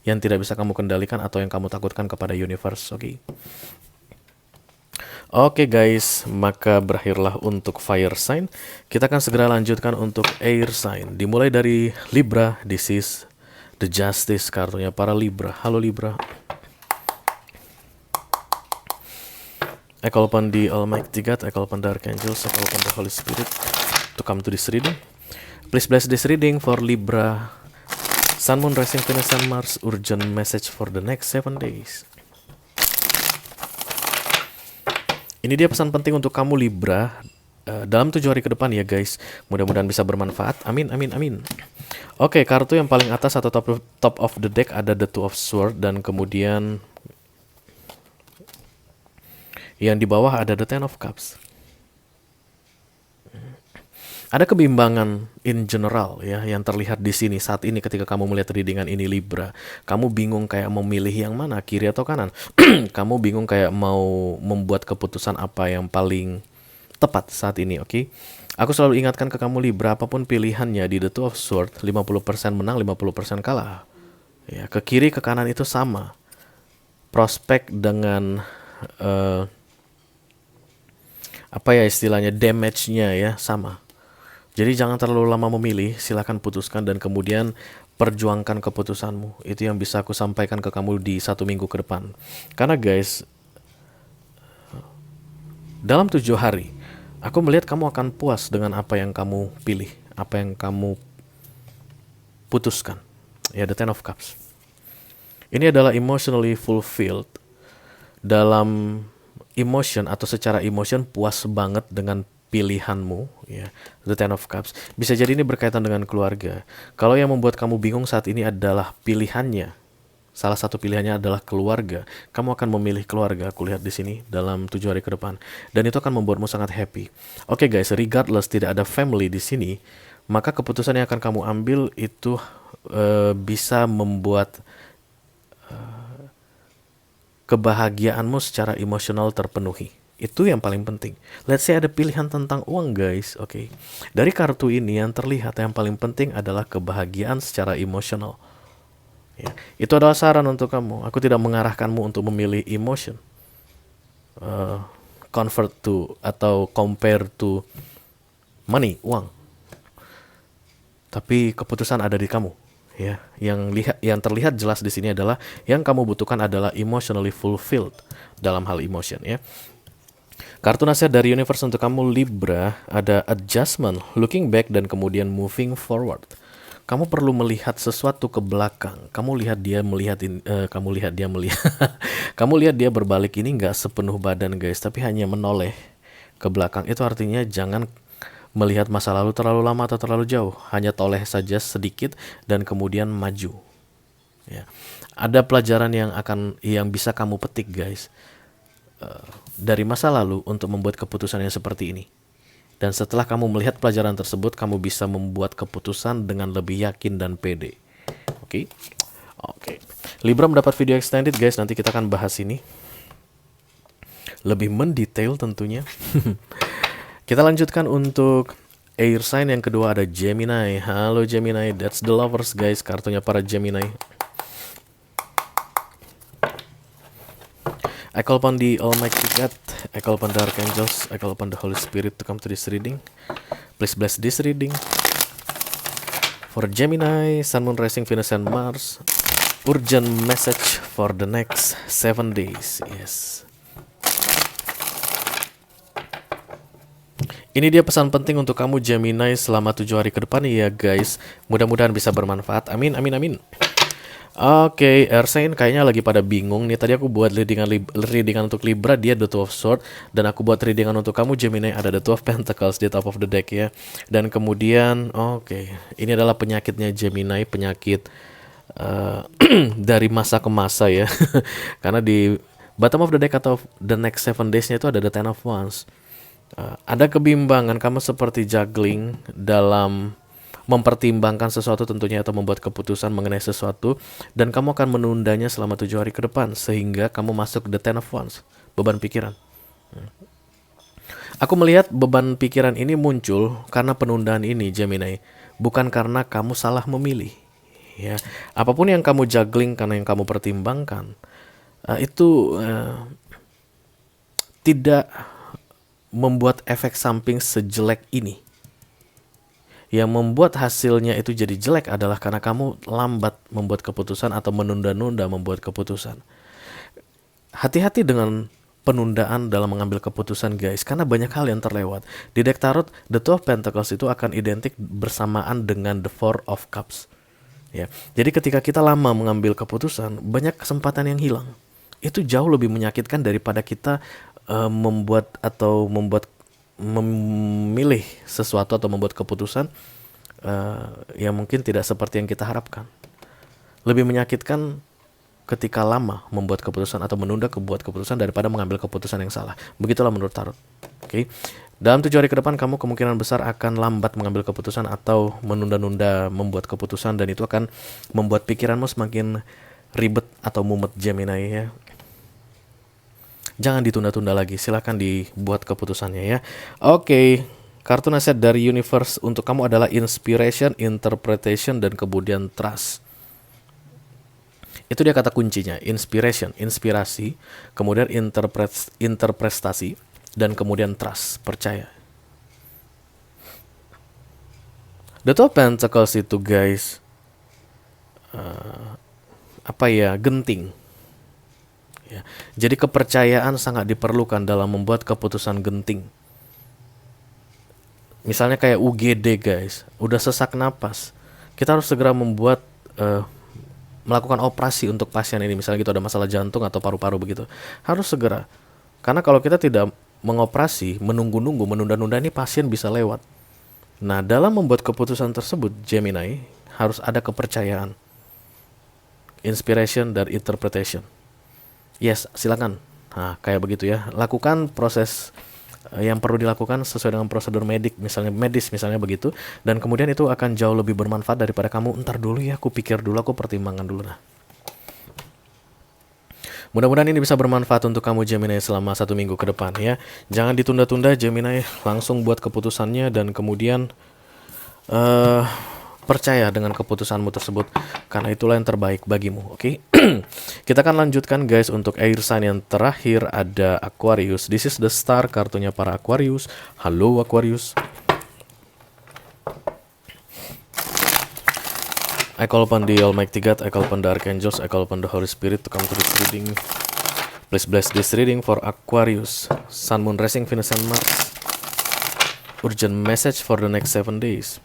yang tidak bisa kamu kendalikan atau yang kamu takutkan kepada universe. Oke guys, maka berakhirlah untuk fire sign. Kita akan segera lanjutkan untuk air sign. Dimulai dari Libra. This is the justice, kartunya para Libra. Halo Libra. I call upon the Almighty God, I call upon the Archangels, I call upon the Holy Spirit to come to this reading. Please bless this reading for Libra, Sun, Moon, Rising, Venus, and Mars. Urgent message for the next 7 days. Ini dia pesan penting untuk kamu Libra dalam 7 hari ke depan ya guys. Mudah-mudahan bisa bermanfaat. Amin, amin, amin. Oke, kartu yang paling atas atau top of the deck ada the Two of Swords, dan kemudian yang di bawah ada the Ten of Cups. Ada kebimbangan in general ya yang terlihat di sini saat ini ketika kamu melihat readingan ini Libra. Kamu bingung kayak memilih yang mana, kiri atau kanan. Kamu bingung kayak mau membuat keputusan apa yang paling tepat saat ini, oke? Aku selalu ingatkan ke kamu Libra, apapun pilihannya di the Two of Swords, 50% menang, 50% kalah. Ya, ke kiri ke kanan itu sama. Prospek dengan apa ya istilahnya, damage-nya ya sama. Jadi jangan terlalu lama memilih, silakan putuskan dan kemudian perjuangkan keputusanmu. Itu yang bisa aku sampaikan ke kamu di 1 minggu ke depan. Karena guys, dalam 7 hari, aku melihat kamu akan puas dengan apa yang kamu pilih, apa yang kamu putuskan. Ya, the Ten of Cups. Ini adalah emotionally fulfilled. Dalam emotion atau secara emotion puas banget dengan pilihanmu ya, the Ten of Cups. Bisa jadi ini berkaitan dengan keluarga. Kalau yang membuat kamu bingung saat ini adalah pilihannya, salah satu pilihannya adalah keluarga, kamu akan memilih keluarga. Aku lihat di sini dalam 7 hari ke depan, dan itu akan membuatmu sangat happy. Oke guys, regardless tidak ada family di sini, maka keputusan yang akan kamu ambil itu bisa membuat kebahagiaanmu secara emosional terpenuhi. Itu yang paling penting. Let's say ada pilihan tentang uang guys, oke. Dari kartu ini yang terlihat yang paling penting adalah kebahagiaan secara emosional. Ya, itu adalah saran untuk kamu. Aku tidak mengarahkanmu untuk memilih emotion, convert to atau compare to money, uang. Tapi keputusan ada di kamu. Ya, yang terlihat jelas di sini adalah yang kamu butuhkan adalah emotionally fulfilled dalam hal emotion ya. Kartu nasihat dari universe untuk kamu Libra ada adjustment, looking back, dan kemudian moving forward. Kamu perlu melihat sesuatu ke belakang. Kamu lihat dia melihat kamu lihat dia berbalik ini nggak sepenuh badan guys, tapi hanya menoleh ke belakang. Itu artinya jangan melihat masa lalu terlalu lama atau terlalu jauh, hanya toleh saja sedikit dan kemudian maju. Ya. Ada pelajaran yang bisa kamu petik guys dari masa lalu untuk membuat keputusan yang seperti ini. Dan setelah kamu melihat pelajaran tersebut, kamu bisa membuat keputusan dengan lebih yakin dan pede. Oke. Libra mendapat video extended guys, nanti kita akan bahas ini lebih mendetail tentunya. Kita lanjutkan untuk air sign yang kedua ada Gemini. Halo Gemini, that's the lovers guys, kartunya para Gemini. I call upon the Almighty God, I call upon the Archangels, I call upon the Holy Spirit to come to this reading. Please bless this reading for Gemini, Sun, Moon, Rising, Venus, and Mars. Urgent message for the next 7 days. Yes. Ini dia pesan penting untuk kamu Gemini selama 7 hari ke depan ya guys. Mudah-mudahan bisa bermanfaat. Amin, amin, amin. Oke, Ersain kayaknya lagi pada bingung nih. Tadi aku buat readingan untuk Libra, dia the Two of Swords. Dan aku buat readingan untuk kamu Gemini, ada the Two of Pentacles di top of the deck ya. Dan kemudian, ini adalah penyakitnya Gemini, penyakit dari masa ke masa ya. Karena di bottom of the deck atau the next 7 days-nya itu ada the Ten of Wands. Ada kebimbangan, kamu seperti juggling dalam mempertimbangkan sesuatu tentunya atau membuat keputusan mengenai sesuatu, dan kamu akan menundanya selama 7 hari ke depan sehingga kamu masuk the Ten of Wands, beban pikiran. Aku melihat beban pikiran ini muncul karena penundaan ini Gemini, bukan karena kamu salah memilih. Ya, apapun yang kamu juggling karena yang kamu pertimbangkan itu tidak membuat efek samping sejelek ini. Yang membuat hasilnya itu jadi jelek adalah karena kamu lambat membuat keputusan atau menunda-nunda membuat keputusan. Hati-hati dengan penundaan dalam mengambil keputusan guys, karena banyak hal yang terlewat. Di deck tarot, the Two of Pentacles itu akan identik bersamaan dengan the Four of Cups. Ya, jadi ketika kita lama mengambil keputusan, banyak kesempatan yang hilang. Itu jauh lebih menyakitkan daripada kita memilih sesuatu atau membuat keputusan yang mungkin tidak seperti yang kita harapkan. Lebih menyakitkan ketika lama membuat keputusan atau menunda keputusan daripada mengambil keputusan yang salah. Begitulah menurut tarot. Oke. Dalam 7 hari ke depan kamu kemungkinan besar akan lambat mengambil keputusan atau menunda-nunda membuat keputusan, dan itu akan membuat pikiranmu semakin ribet atau mumet Gemini ya. Jangan ditunda-tunda lagi, silahkan dibuat keputusannya ya. Oke. Kartu nasihat dari universe untuk kamu adalah inspiration, interpretation, dan kemudian trust. Itu dia kata kuncinya, inspiration, inspirasi, kemudian interpretasi, dan kemudian trust, percaya. The Two of Pentacles itu guys, genting. Ya. Jadi kepercayaan sangat diperlukan dalam membuat keputusan genting. Misalnya kayak UGD guys, udah sesak napas, kita harus segera melakukan operasi untuk pasien ini. Misalnya gitu ada masalah jantung atau paru-paru begitu, harus segera. Karena kalau kita tidak mengoperasi, menunggu-nunggu, menunda-nunda, ini pasien bisa lewat. Nah, dalam membuat keputusan tersebut, Gemini, harus ada kepercayaan, inspiration, dan interpretation. Yes, silakan. Nah, kayak begitu ya. Lakukan proses yang perlu dilakukan sesuai dengan prosedur medis misalnya begitu. Dan kemudian itu akan jauh lebih bermanfaat daripada kamu, ntar dulu ya, aku pikir dulu, aku pertimbangkan dulu. Nah, mudah-mudahan ini bisa bermanfaat untuk kamu Gemini selama 1 minggu ke depan ya. Jangan ditunda-tunda Gemini, langsung buat keputusannya dan kemudian percaya dengan keputusanmu tersebut, karena itulah yang terbaik bagimu. Oke. Kita akan lanjutkan guys untuk air sign yang terakhir, ada Aquarius. This is the star, kartunya para Aquarius. Halo Aquarius. I call upon the Almighty God, I call upon the Archangels, I call upon the Holy Spirit to come to this reading. Please bless this reading for Aquarius. Sun, Moon, Rising, Venus, and Mars. Urgent message for the next 7 days.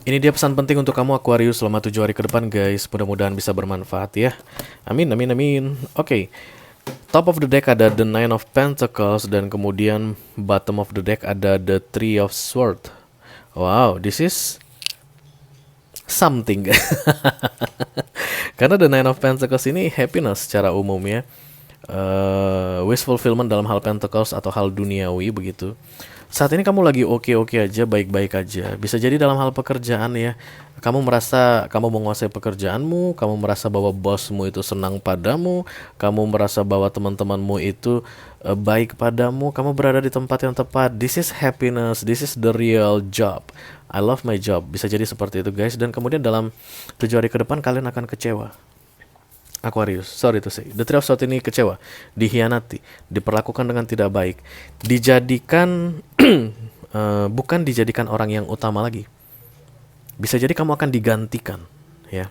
Ini dia pesan penting untuk kamu Aquarius selama 7 hari ke depan guys. Mudah-mudahan bisa bermanfaat ya. Amin, amin, amin. Oke. Top of the deck ada the Nine of Pentacles, dan kemudian bottom of the deck ada the Three of Swords. Wow, this is something. Karena the Nine of Pentacles ini happiness secara umum ya. Wish fulfillment dalam hal Pentacles atau hal duniawi begitu. Saat ini kamu lagi oke-oke aja, baik-baik aja. Bisa jadi dalam hal pekerjaan ya. Kamu merasa kamu menguasai pekerjaanmu, kamu merasa bahwa bosmu itu senang padamu, kamu merasa bahwa teman-temanmu itu baik padamu, kamu berada di tempat yang tepat. This is happiness, this is the real job. I love my job. Bisa jadi seperti itu guys. Dan kemudian dalam 7 hari ke depan kalian akan kecewa. Aquarius, sorry to say, the Three of Swords ini kecewa, dihianati, diperlakukan dengan tidak baik, dijadikan bukan dijadikan orang yang utama lagi. Bisa jadi kamu akan digantikan, ya.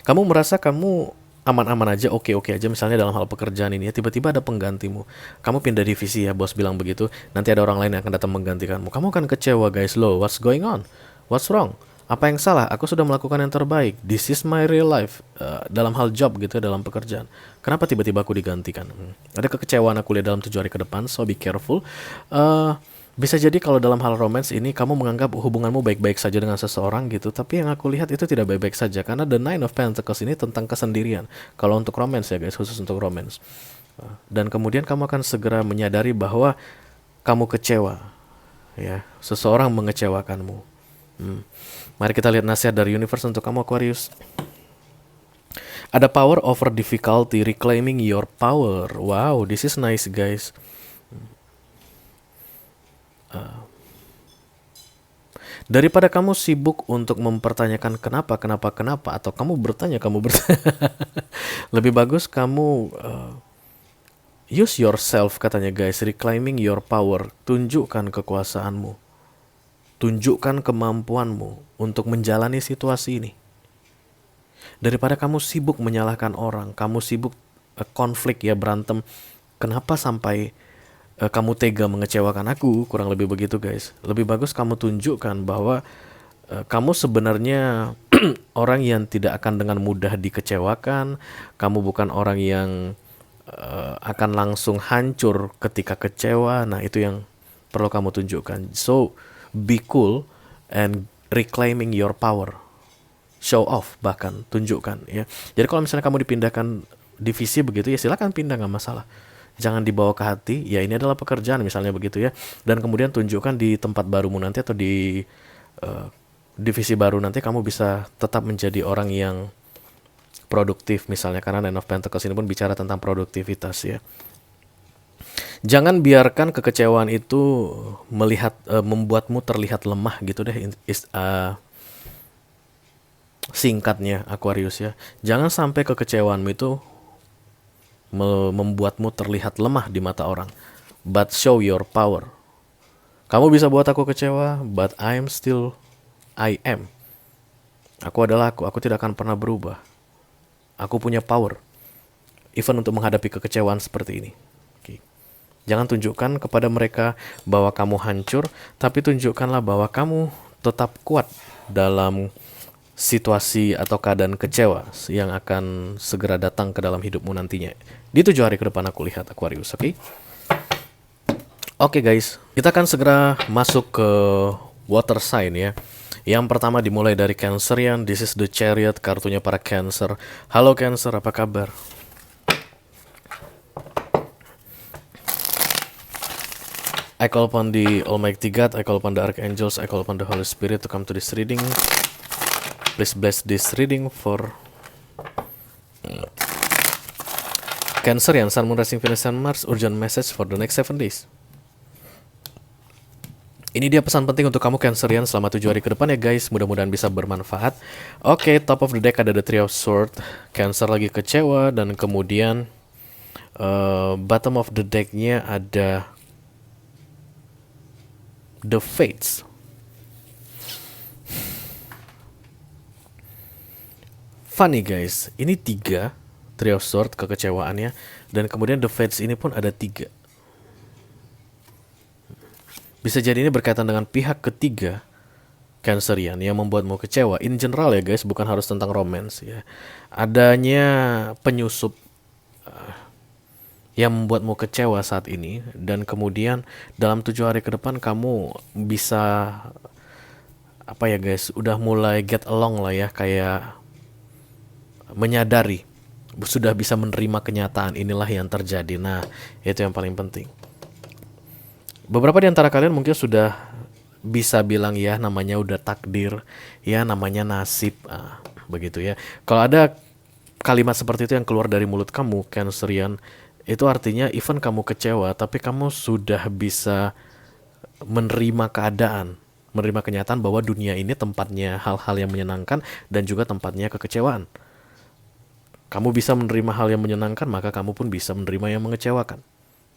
Kamu merasa kamu aman-aman aja, oke-oke aja, misalnya dalam hal pekerjaan ini ya, tiba-tiba ada penggantimu. Kamu pindah divisi ya, bos bilang begitu, nanti ada orang lain yang akan datang menggantikanmu. Kamu akan kecewa guys, loh, what's going on? What's wrong? Apa yang salah? Aku sudah melakukan yang terbaik. This is my real life. Dalam hal job gitu ya, dalam pekerjaan. Kenapa tiba-tiba aku digantikan? Ada kekecewaan aku lihat dalam 7 hari ke depan, so be careful. Bisa jadi kalau dalam hal romance ini kamu menganggap hubunganmu baik-baik saja dengan seseorang gitu, tapi yang aku lihat itu tidak baik-baik saja, karena the Nine of Pentacles ini tentang kesendirian. Kalau untuk romance ya guys, khusus untuk romance. Dan kemudian kamu akan segera menyadari bahwa kamu kecewa, ya, seseorang mengecewakanmu. Mari kita lihat nasihat dari universe untuk kamu Aquarius. Ada power over difficulty, reclaiming your power. Wow, this is nice guys. Daripada kamu sibuk untuk mempertanyakan kenapa atau kamu bertanya, lebih bagus kamu use yourself katanya guys, reclaiming your power. Tunjukkan kekuasaanmu. Tunjukkan kemampuanmu untuk menjalani situasi ini. Daripada kamu sibuk menyalahkan orang, kamu sibuk konflik ya, berantem. Kenapa sampai kamu tega mengecewakan aku, kurang lebih begitu guys. Lebih bagus kamu tunjukkan bahwa kamu sebenarnya orang yang tidak akan dengan mudah dikecewakan. Kamu bukan orang yang akan langsung hancur ketika kecewa. Nah, itu yang perlu kamu tunjukkan. So, be cool and reclaiming your power. Show off, bahkan tunjukkan ya. Jadi kalau misalnya kamu dipindahkan divisi begitu ya, silakan pindah, nggak masalah. Jangan dibawa ke hati. Ya, ini adalah pekerjaan misalnya begitu ya. Dan kemudian tunjukkan di tempat barumu nanti atau di uh, divisi baru nanti kamu bisa tetap menjadi orang yang produktif misalnya, karena Nine of Pentacles ini pun bicara tentang produktivitas ya. Jangan biarkan kekecewaan itu membuatmu terlihat lemah gitu deh. Singkatnya Aquarius ya. Jangan sampai kekecewaanmu itu membuatmu terlihat lemah di mata orang. But show your power. Kamu bisa buat aku kecewa, but I am. Aku adalah aku tidak akan pernah berubah. Aku punya power, even untuk menghadapi kekecewaan seperti ini. Okay. Jangan tunjukkan kepada mereka bahwa kamu hancur, tapi tunjukkanlah bahwa kamu tetap kuat dalam situasi atau keadaan kecewa yang akan segera datang ke dalam hidupmu nantinya. Di 7 hari ke depan aku lihat Aquarius, oke? Okay? Oke guys, kita akan segera masuk ke water sign ya. Yang pertama dimulai dari Cancerian. This is the Chariot, kartunya para Cancer. Halo Cancer, apa kabar? I call upon the Almighty God, I call upon the Archangels, I call upon the Holy Spirit to come to this reading. Please bless this reading for Cancerian, Sun, Moon, Rising, Venus, and Mars. Urgent message for the next 7 days. Ini dia pesan penting untuk kamu Cancerian selama 7 hari ke depan ya guys. Mudah-mudahan bisa bermanfaat. Oke, top of the deck ada the Three of Swords. Cancer lagi kecewa. Dan kemudian bottom of the decknya ada the Fates. Funny guys, ini 3 Three of Swords kekecewaannya. Dan kemudian the Fates ini pun ada 3. Bisa jadi ini berkaitan dengan pihak ketiga Cancerian yang membuatmu kecewa. In general ya guys, bukan harus tentang romance ya. Adanya penyusup yang membuatmu kecewa saat ini. Dan kemudian dalam 7 hari ke depan kamu bisa apa ya guys, udah mulai get along lah ya. Kayak menyadari, sudah bisa menerima kenyataan inilah yang terjadi. Nah, itu yang paling penting. Beberapa di antara kalian mungkin sudah bisa bilang ya namanya udah takdir, ya namanya nasib, begitu ya. Kalau ada kalimat seperti itu yang keluar dari mulut kamu Cancerian, itu artinya even kamu kecewa tapi kamu sudah bisa menerima keadaan, menerima kenyataan bahwa dunia ini tempatnya hal-hal yang menyenangkan dan juga tempatnya kekecewaan. Kamu bisa menerima hal yang menyenangkan, maka kamu pun bisa menerima yang mengecewakan.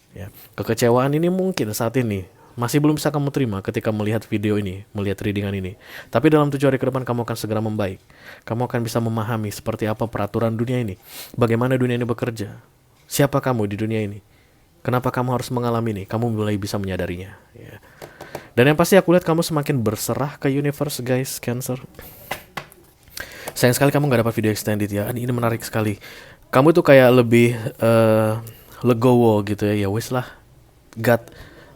Ya, kekecewaan ini mungkin saat ini masih belum bisa kamu terima ketika melihat video ini, melihat readingan ini. Tapi dalam 7 hari ke depan kamu akan segera membaik. Kamu akan bisa memahami seperti apa peraturan dunia ini, bagaimana dunia ini bekerja, siapa kamu di dunia ini, kenapa kamu harus mengalami ini. Kamu mulai bisa menyadarinya ya. Dan yang pasti aku lihat kamu semakin berserah ke universe guys, Cancer. Sayang sekali kamu gak dapat video extended ya. Ini menarik sekali. Kamu tuh kayak lebih legowo gitu ya. Ya wis lah, God,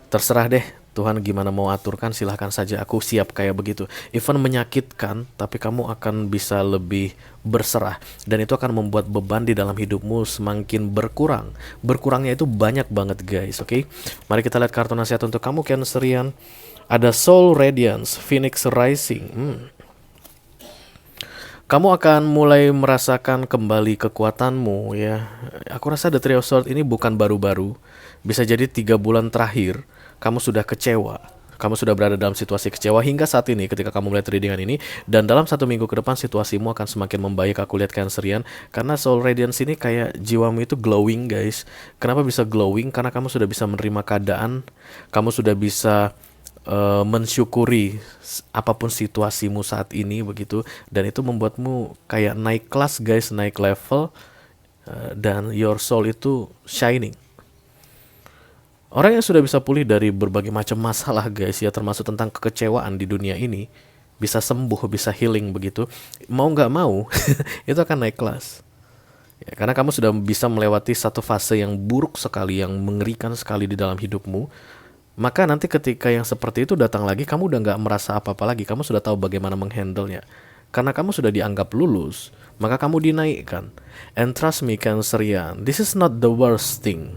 terserah deh Tuhan gimana mau aturkan, silahkan saja, aku siap kayak begitu. Even menyakitkan, tapi kamu akan bisa lebih berserah. Dan itu akan membuat beban di dalam hidupmu semakin berkurang. Berkurangnya itu banyak banget guys, oke? Mari kita lihat kartu nasihat untuk kamu Cancerian. Ada Soul Radiance, Phoenix Rising. Kamu akan mulai merasakan kembali kekuatanmu ya. Aku rasa The Three of Swords ini bukan baru-baru. Bisa jadi 3 bulan terakhir kamu sudah kecewa. Kamu sudah berada dalam situasi kecewa hingga saat ini ketika kamu melihat readingan ini. Dan dalam 1 minggu ke depan situasimu akan semakin membaik, aku lihat Cancerian. Karena Soul Radiance ini kayak jiwamu itu glowing guys. Kenapa bisa glowing? Karena kamu sudah bisa menerima keadaan. Kamu sudah bisa mensyukuri apapun situasimu saat ini begitu. Dan itu membuatmu kayak naik kelas guys, naik level. dan your soul itu shining. Orang yang sudah bisa pulih dari berbagai macam masalah guys ya, termasuk tentang kekecewaan di dunia ini, bisa sembuh, bisa healing begitu, mau nggak mau itu akan naik kelas ya, karena kamu sudah bisa melewati satu fase yang buruk sekali, yang mengerikan sekali di dalam hidupmu. Maka nanti ketika yang seperti itu datang lagi, kamu udah nggak merasa apa-apa lagi, kamu sudah tahu bagaimana menghandlenya. Karena kamu sudah dianggap lulus, maka kamu dinaikkan. And trust me Cancerian, this is not the worst thing.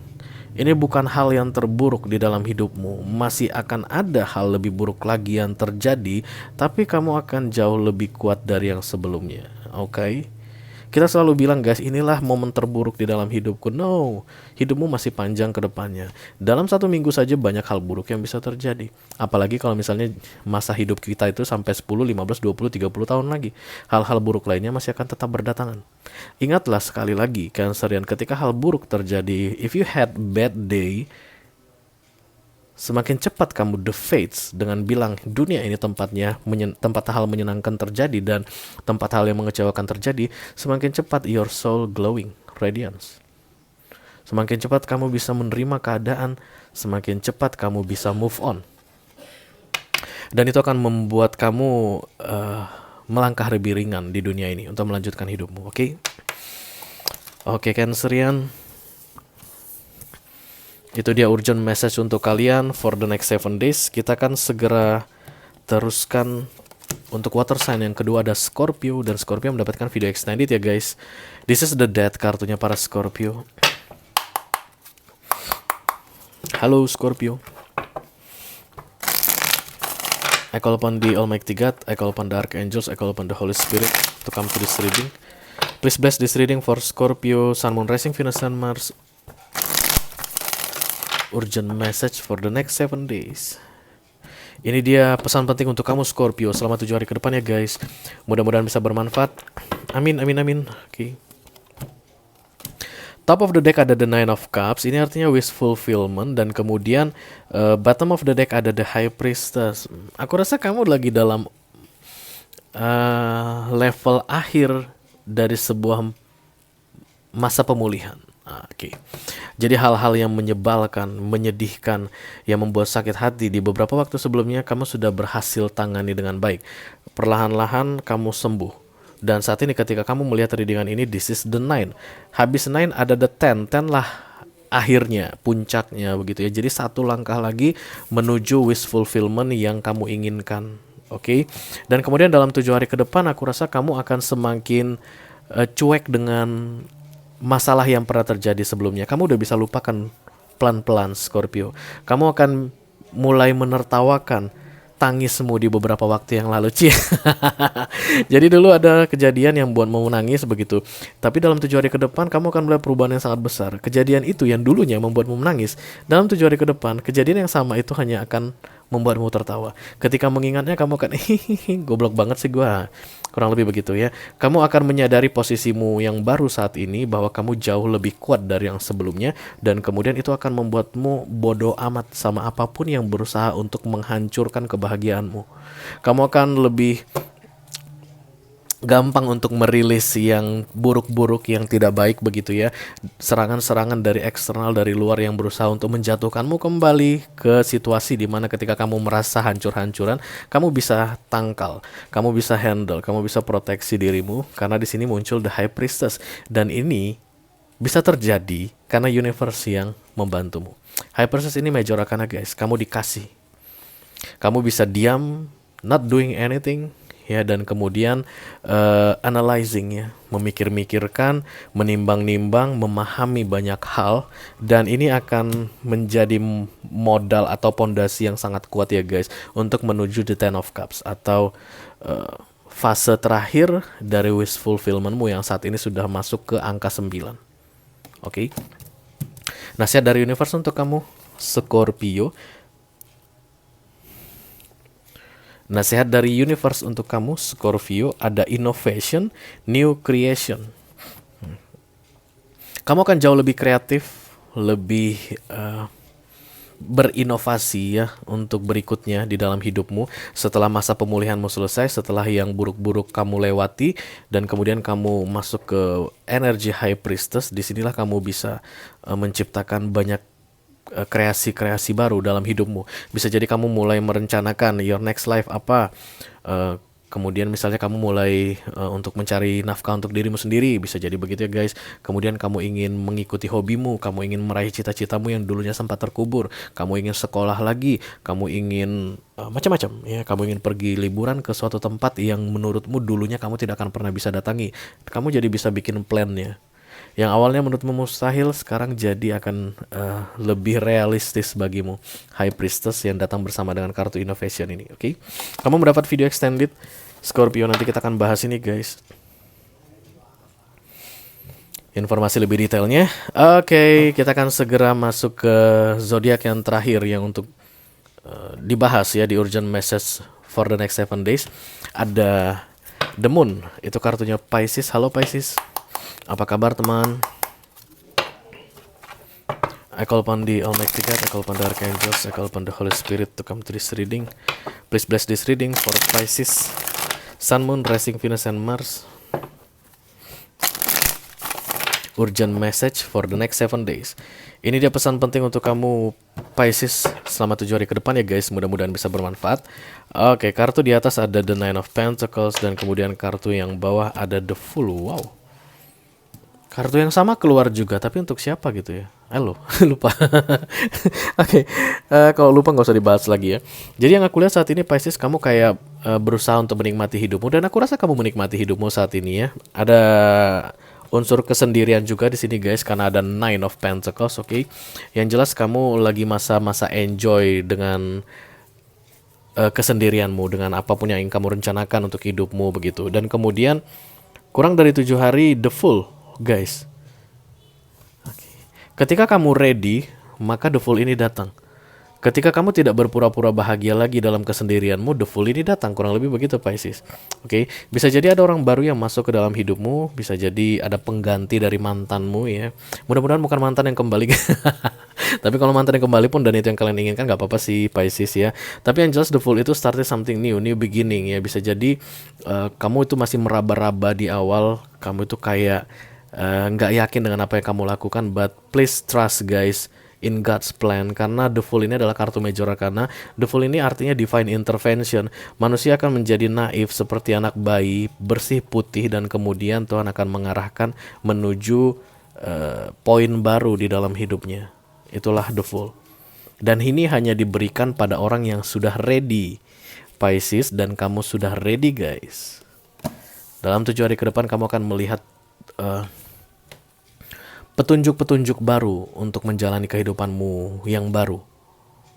Ini bukan hal yang terburuk di dalam hidupmu. Masih akan ada hal lebih buruk lagi yang terjadi, tapi kamu akan jauh lebih kuat dari yang sebelumnya. Oke? Kita selalu bilang guys, inilah momen terburuk di dalam hidupku. No, hidupmu masih panjang ke depannya. Dalam 1 minggu saja banyak hal buruk yang bisa terjadi. Apalagi kalau misalnya masa hidup kita itu sampai 10, 15, 20, 30 tahun lagi. Hal-hal buruk lainnya masih akan tetap berdatangan. Ingatlah sekali lagi, Cancerian, ketika hal buruk terjadi, if you had bad day, semakin cepat kamu the fates dengan bilang dunia ini tempatnya tempat hal menyenangkan terjadi dan tempat hal yang mengecewakan terjadi, semakin cepat your soul glowing radiance. Semakin cepat kamu bisa menerima keadaan, semakin cepat kamu bisa move on. Dan itu akan membuat kamu melangkah lebih ringan di dunia ini untuk melanjutkan hidupmu. Oke? Oke, Cancerian. Itu dia urgent message untuk kalian for the next 7 days. Kita akan segera teruskan untuk water sign yang kedua, ada Scorpio, dan Scorpio mendapatkan video extended ya guys. This is the death kartunya para Scorpio. Halo Scorpio. I call upon the Almighty God, I call upon the Archangels, I call upon the Holy Spirit to come to this reading. Please bless this reading for Scorpio, Sun, Moon, Rising, Venus, and Mars. Urgent message for the next 7 days. Ini dia pesan penting untuk kamu Scorpio selama 7 hari ke depan ya guys. Mudah-mudahan bisa bermanfaat. Amin, amin, amin. Oke. Top of the deck ada the Nine of Cups. Ini artinya wish fulfillment. Dan kemudian bottom of the deck ada the High Priestess. Aku rasa kamu lagi dalam level akhir dari sebuah masa pemulihan. Oke. Jadi hal-hal yang menyebalkan, menyedihkan, yang membuat sakit hati di beberapa waktu sebelumnya kamu sudah berhasil tangani dengan baik. Perlahan-lahan kamu sembuh. Dan saat ini ketika kamu melihat readingan ini, this is the 9. Habis 9 ada the 10. 10 lah akhirnya, puncaknya begitu ya. Jadi satu langkah lagi menuju wish fulfillment yang kamu inginkan. Oke. Dan kemudian dalam 7 hari ke depan aku rasa kamu akan semakin cuek dengan masalah yang pernah terjadi sebelumnya. Kamu udah bisa lupakan pelan-pelan Scorpio. Kamu akan mulai menertawakan tangismu di beberapa waktu yang lalu. Jadi dulu ada kejadian yang buat mau menangis begitu. Tapi dalam 7 hari ke depan kamu akan melihat perubahan yang sangat besar. Kejadian itu yang dulunya membuatmu menangis, dalam 7 hari ke depan kejadian yang sama itu hanya akan membuatmu tertawa. Ketika mengingatnya kamu akan goblok banget sih gua. Kurang lebih begitu ya. Kamu akan menyadari posisimu yang baru saat ini, bahwa kamu jauh lebih kuat dari yang sebelumnya, dan kemudian itu akan membuatmu bodoh amat sama apapun yang berusaha untuk menghancurkan kebahagiaanmu. Kamu akan lebih gampang untuk merilis yang buruk-buruk, yang tidak baik begitu ya. Serangan-serangan dari eksternal, dari luar yang berusaha untuk menjatuhkanmu kembali ke situasi di mana ketika kamu merasa hancur-hancuran, kamu bisa tangkal, kamu bisa handle, kamu bisa proteksi dirimu, karena di sini muncul the High Priestess, dan ini bisa terjadi karena universe yang membantumu. High Priestess ini major arcana guys. Kamu dikasih, kamu bisa diam, not doing anything ya, dan kemudian analyzing ya, memikir-mikirkan, menimbang-nimbang, memahami banyak hal, dan ini akan menjadi modal atau pondasi yang sangat kuat ya guys untuk menuju the Ten of Cups atau fase terakhir dari wish fulfillmentmu yang saat ini sudah masuk ke angka 9. Oke. Nasihat dari universe untuk kamu Scorpio. Nasihat dari universe untuk kamu Scorpio ada innovation, new creation. Kamu akan jauh lebih kreatif, lebih berinovasi ya untuk berikutnya di dalam hidupmu setelah masa pemulihanmu selesai, setelah yang buruk-buruk kamu lewati dan kemudian kamu masuk ke energi High Priestess. Disinilah kamu bisa menciptakan banyak kreasi-kreasi baru dalam hidupmu. Bisa jadi kamu mulai merencanakan your next life apa. Kemudian misalnya kamu mulai untuk mencari nafkah untuk dirimu sendiri, bisa jadi begitu ya guys. Kemudian kamu ingin mengikuti hobimu, kamu ingin meraih cita-citamu yang dulunya sempat terkubur, kamu ingin sekolah lagi, kamu ingin macam-macam ya, kamu ingin pergi liburan ke suatu tempat yang menurutmu dulunya kamu tidak akan pernah bisa datangi. Kamu jadi bisa bikin plannya. Yang awalnya menurutmu mustahil, sekarang jadi akan lebih realistis bagimu. High Priestess yang datang bersama dengan kartu Innovation ini, oke? Kamu mendapat video extended Scorpio, nanti kita akan bahas ini guys. Informasi lebih detailnya. Oke, kita akan segera masuk ke zodiak yang terakhir yang untuk dibahas ya di urgent message for the next 7 days. Ada The Moon, itu kartunya Pisces. Halo Pisces. Apa kabar teman? I call upon the Almighty God, I call upon the Archangels, I call upon the Holy Spirit to come to this reading. Please bless this reading for Pisces, Sun, Moon, Rising, Venus, and Mars. Urgent message for the next 7 days. Ini dia pesan penting untuk kamu Pisces selama 7 hari ke depan ya guys. Mudah-mudahan bisa bermanfaat. Oke, kartu di atas ada The Nine of Pentacles dan kemudian kartu yang bawah ada The Fool. Wow. Kartu yang sama keluar juga, tapi untuk siapa gitu ya? Halo, lupa. Oke, kalau lupa nggak usah dibahas lagi ya. Jadi yang aku lihat saat ini Pisces, kamu kayak berusaha untuk menikmati hidupmu, dan aku rasa kamu menikmati hidupmu saat ini ya. Ada unsur kesendirian juga di sini guys, karena ada Nine of Pentacles, oke. Yang jelas kamu lagi masa-masa enjoy dengan kesendirianmu, dengan apapun yang ingin kamu rencanakan untuk hidupmu begitu. Dan kemudian kurang dari 7 hari The Fool. Guys, ketika kamu ready, maka The Fool ini datang. Ketika kamu tidak berpura-pura bahagia lagi dalam kesendirianmu, The Fool ini datang. Kurang lebih begitu Pisces. Oke, bisa jadi ada orang baru yang masuk ke dalam hidupmu, bisa jadi ada pengganti dari mantanmu ya. Mudah-mudahan bukan mantan yang kembali. Tapi kalau mantan yang kembali pun dan itu yang kalian inginkan, nggak apa-apa sih Pisces ya. Tapi yang jelas The Fool itu started something new beginning ya. Bisa jadi kamu itu masih meraba-raba di awal, kamu itu kayak nggak yakin dengan apa yang kamu lakukan, but please trust guys in God's plan, karena The Fool ini adalah kartu Major Arcana. The Fool ini artinya divine intervention. Manusia akan menjadi naif seperti anak bayi, bersih putih, dan kemudian Tuhan akan mengarahkan menuju poin baru di dalam hidupnya. Itulah The Fool. Dan ini hanya diberikan pada orang yang sudah ready Pisces, dan kamu sudah ready guys. Dalam 7 hari ke depan kamu akan melihat petunjuk-petunjuk baru untuk menjalani kehidupanmu yang baru.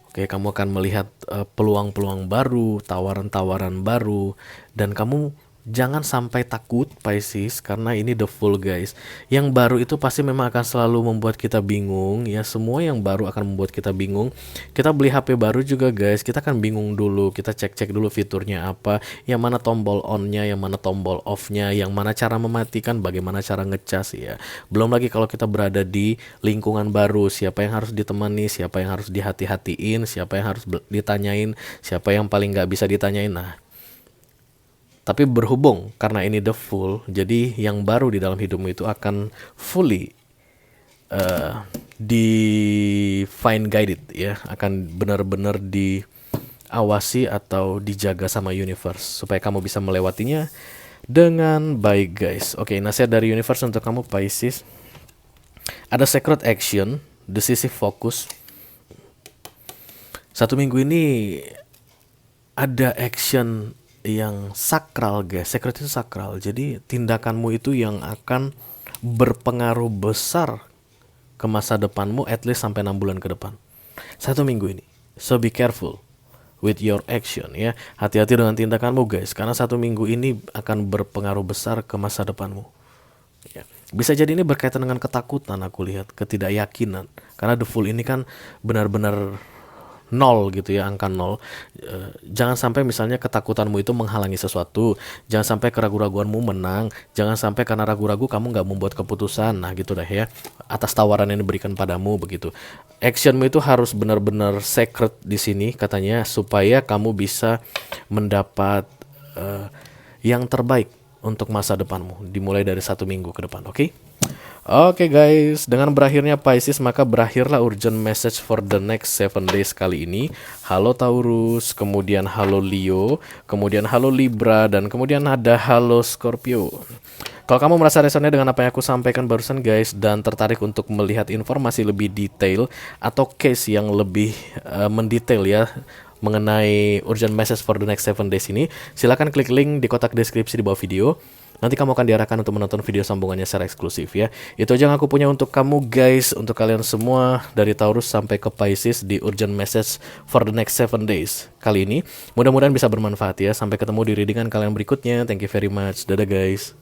Oke, kamu akan melihat peluang-peluang baru, tawaran-tawaran baru, dan kamu jangan sampai takut Pisces, karena ini The Fool guys. Yang baru itu pasti memang akan selalu membuat kita bingung ya. Semua yang baru akan membuat kita bingung. Kita beli HP baru juga guys, kita akan bingung dulu. Kita cek-cek dulu fiturnya apa, yang mana tombol on-nya, yang mana tombol off-nya, yang mana cara mematikan, bagaimana cara ngecas ya. Belum lagi kalau kita berada di lingkungan baru, siapa yang harus ditemani, siapa yang harus dihati-hatiin, siapa yang harus ditanyain, siapa yang paling nggak bisa ditanyain. Nah, tapi berhubung karena ini The Fool, jadi yang baru di dalam hidupmu itu akan fully divine guided ya, akan benar-benar diawasi atau dijaga sama universe supaya kamu bisa melewatinya dengan baik guys. Oke, nasihat dari universe untuk kamu Pisces. Ada sacred action, decisive focus. 1 minggu ini ada action yang sakral guys. Sacred itu sakral, jadi tindakanmu itu yang akan berpengaruh besar ke masa depanmu, at least sampai 6 bulan ke depan. 1 minggu ini, so be careful with your action ya. Hati-hati dengan tindakanmu guys, karena 1 minggu ini akan berpengaruh besar ke masa depanmu ya. Bisa jadi ini berkaitan dengan ketakutan, aku lihat ketidakyakinan, karena The Fool ini kan benar-benar nol gitu ya, angka nol. Jangan sampai misalnya ketakutanmu itu menghalangi sesuatu, jangan sampai keraguan-raguanmu menang, jangan sampai karena ragu-ragu kamu nggak membuat keputusan. Nah gitu deh ya, atas tawaran yang diberikan padamu begitu. Actionmu itu harus benar-benar sacred di sini katanya, supaya kamu bisa mendapat yang terbaik untuk masa depanmu, dimulai dari 1 minggu ke depan, oke? Oke guys, dengan berakhirnya Pisces maka berakhirlah urgent message for the next 7 days kali ini. Halo Taurus, kemudian halo Leo, kemudian halo Libra, dan kemudian ada halo Scorpio. Kalau kamu merasa resonnya dengan apa yang aku sampaikan barusan guys, dan tertarik untuk melihat informasi lebih detail atau case yang lebih mendetail ya mengenai urgent message for the next 7 days ini, silakan klik link di kotak deskripsi di bawah video. Nanti kamu akan diarahkan untuk menonton video sambungannya secara eksklusif ya. Itu aja yang aku punya untuk kamu guys, untuk kalian semua dari Taurus sampai ke Pisces di urgent message for the next 7 days kali ini. Mudah-mudahan bisa bermanfaat ya. Sampai ketemu di readingan kalian berikutnya. Thank you very much. Dadah guys.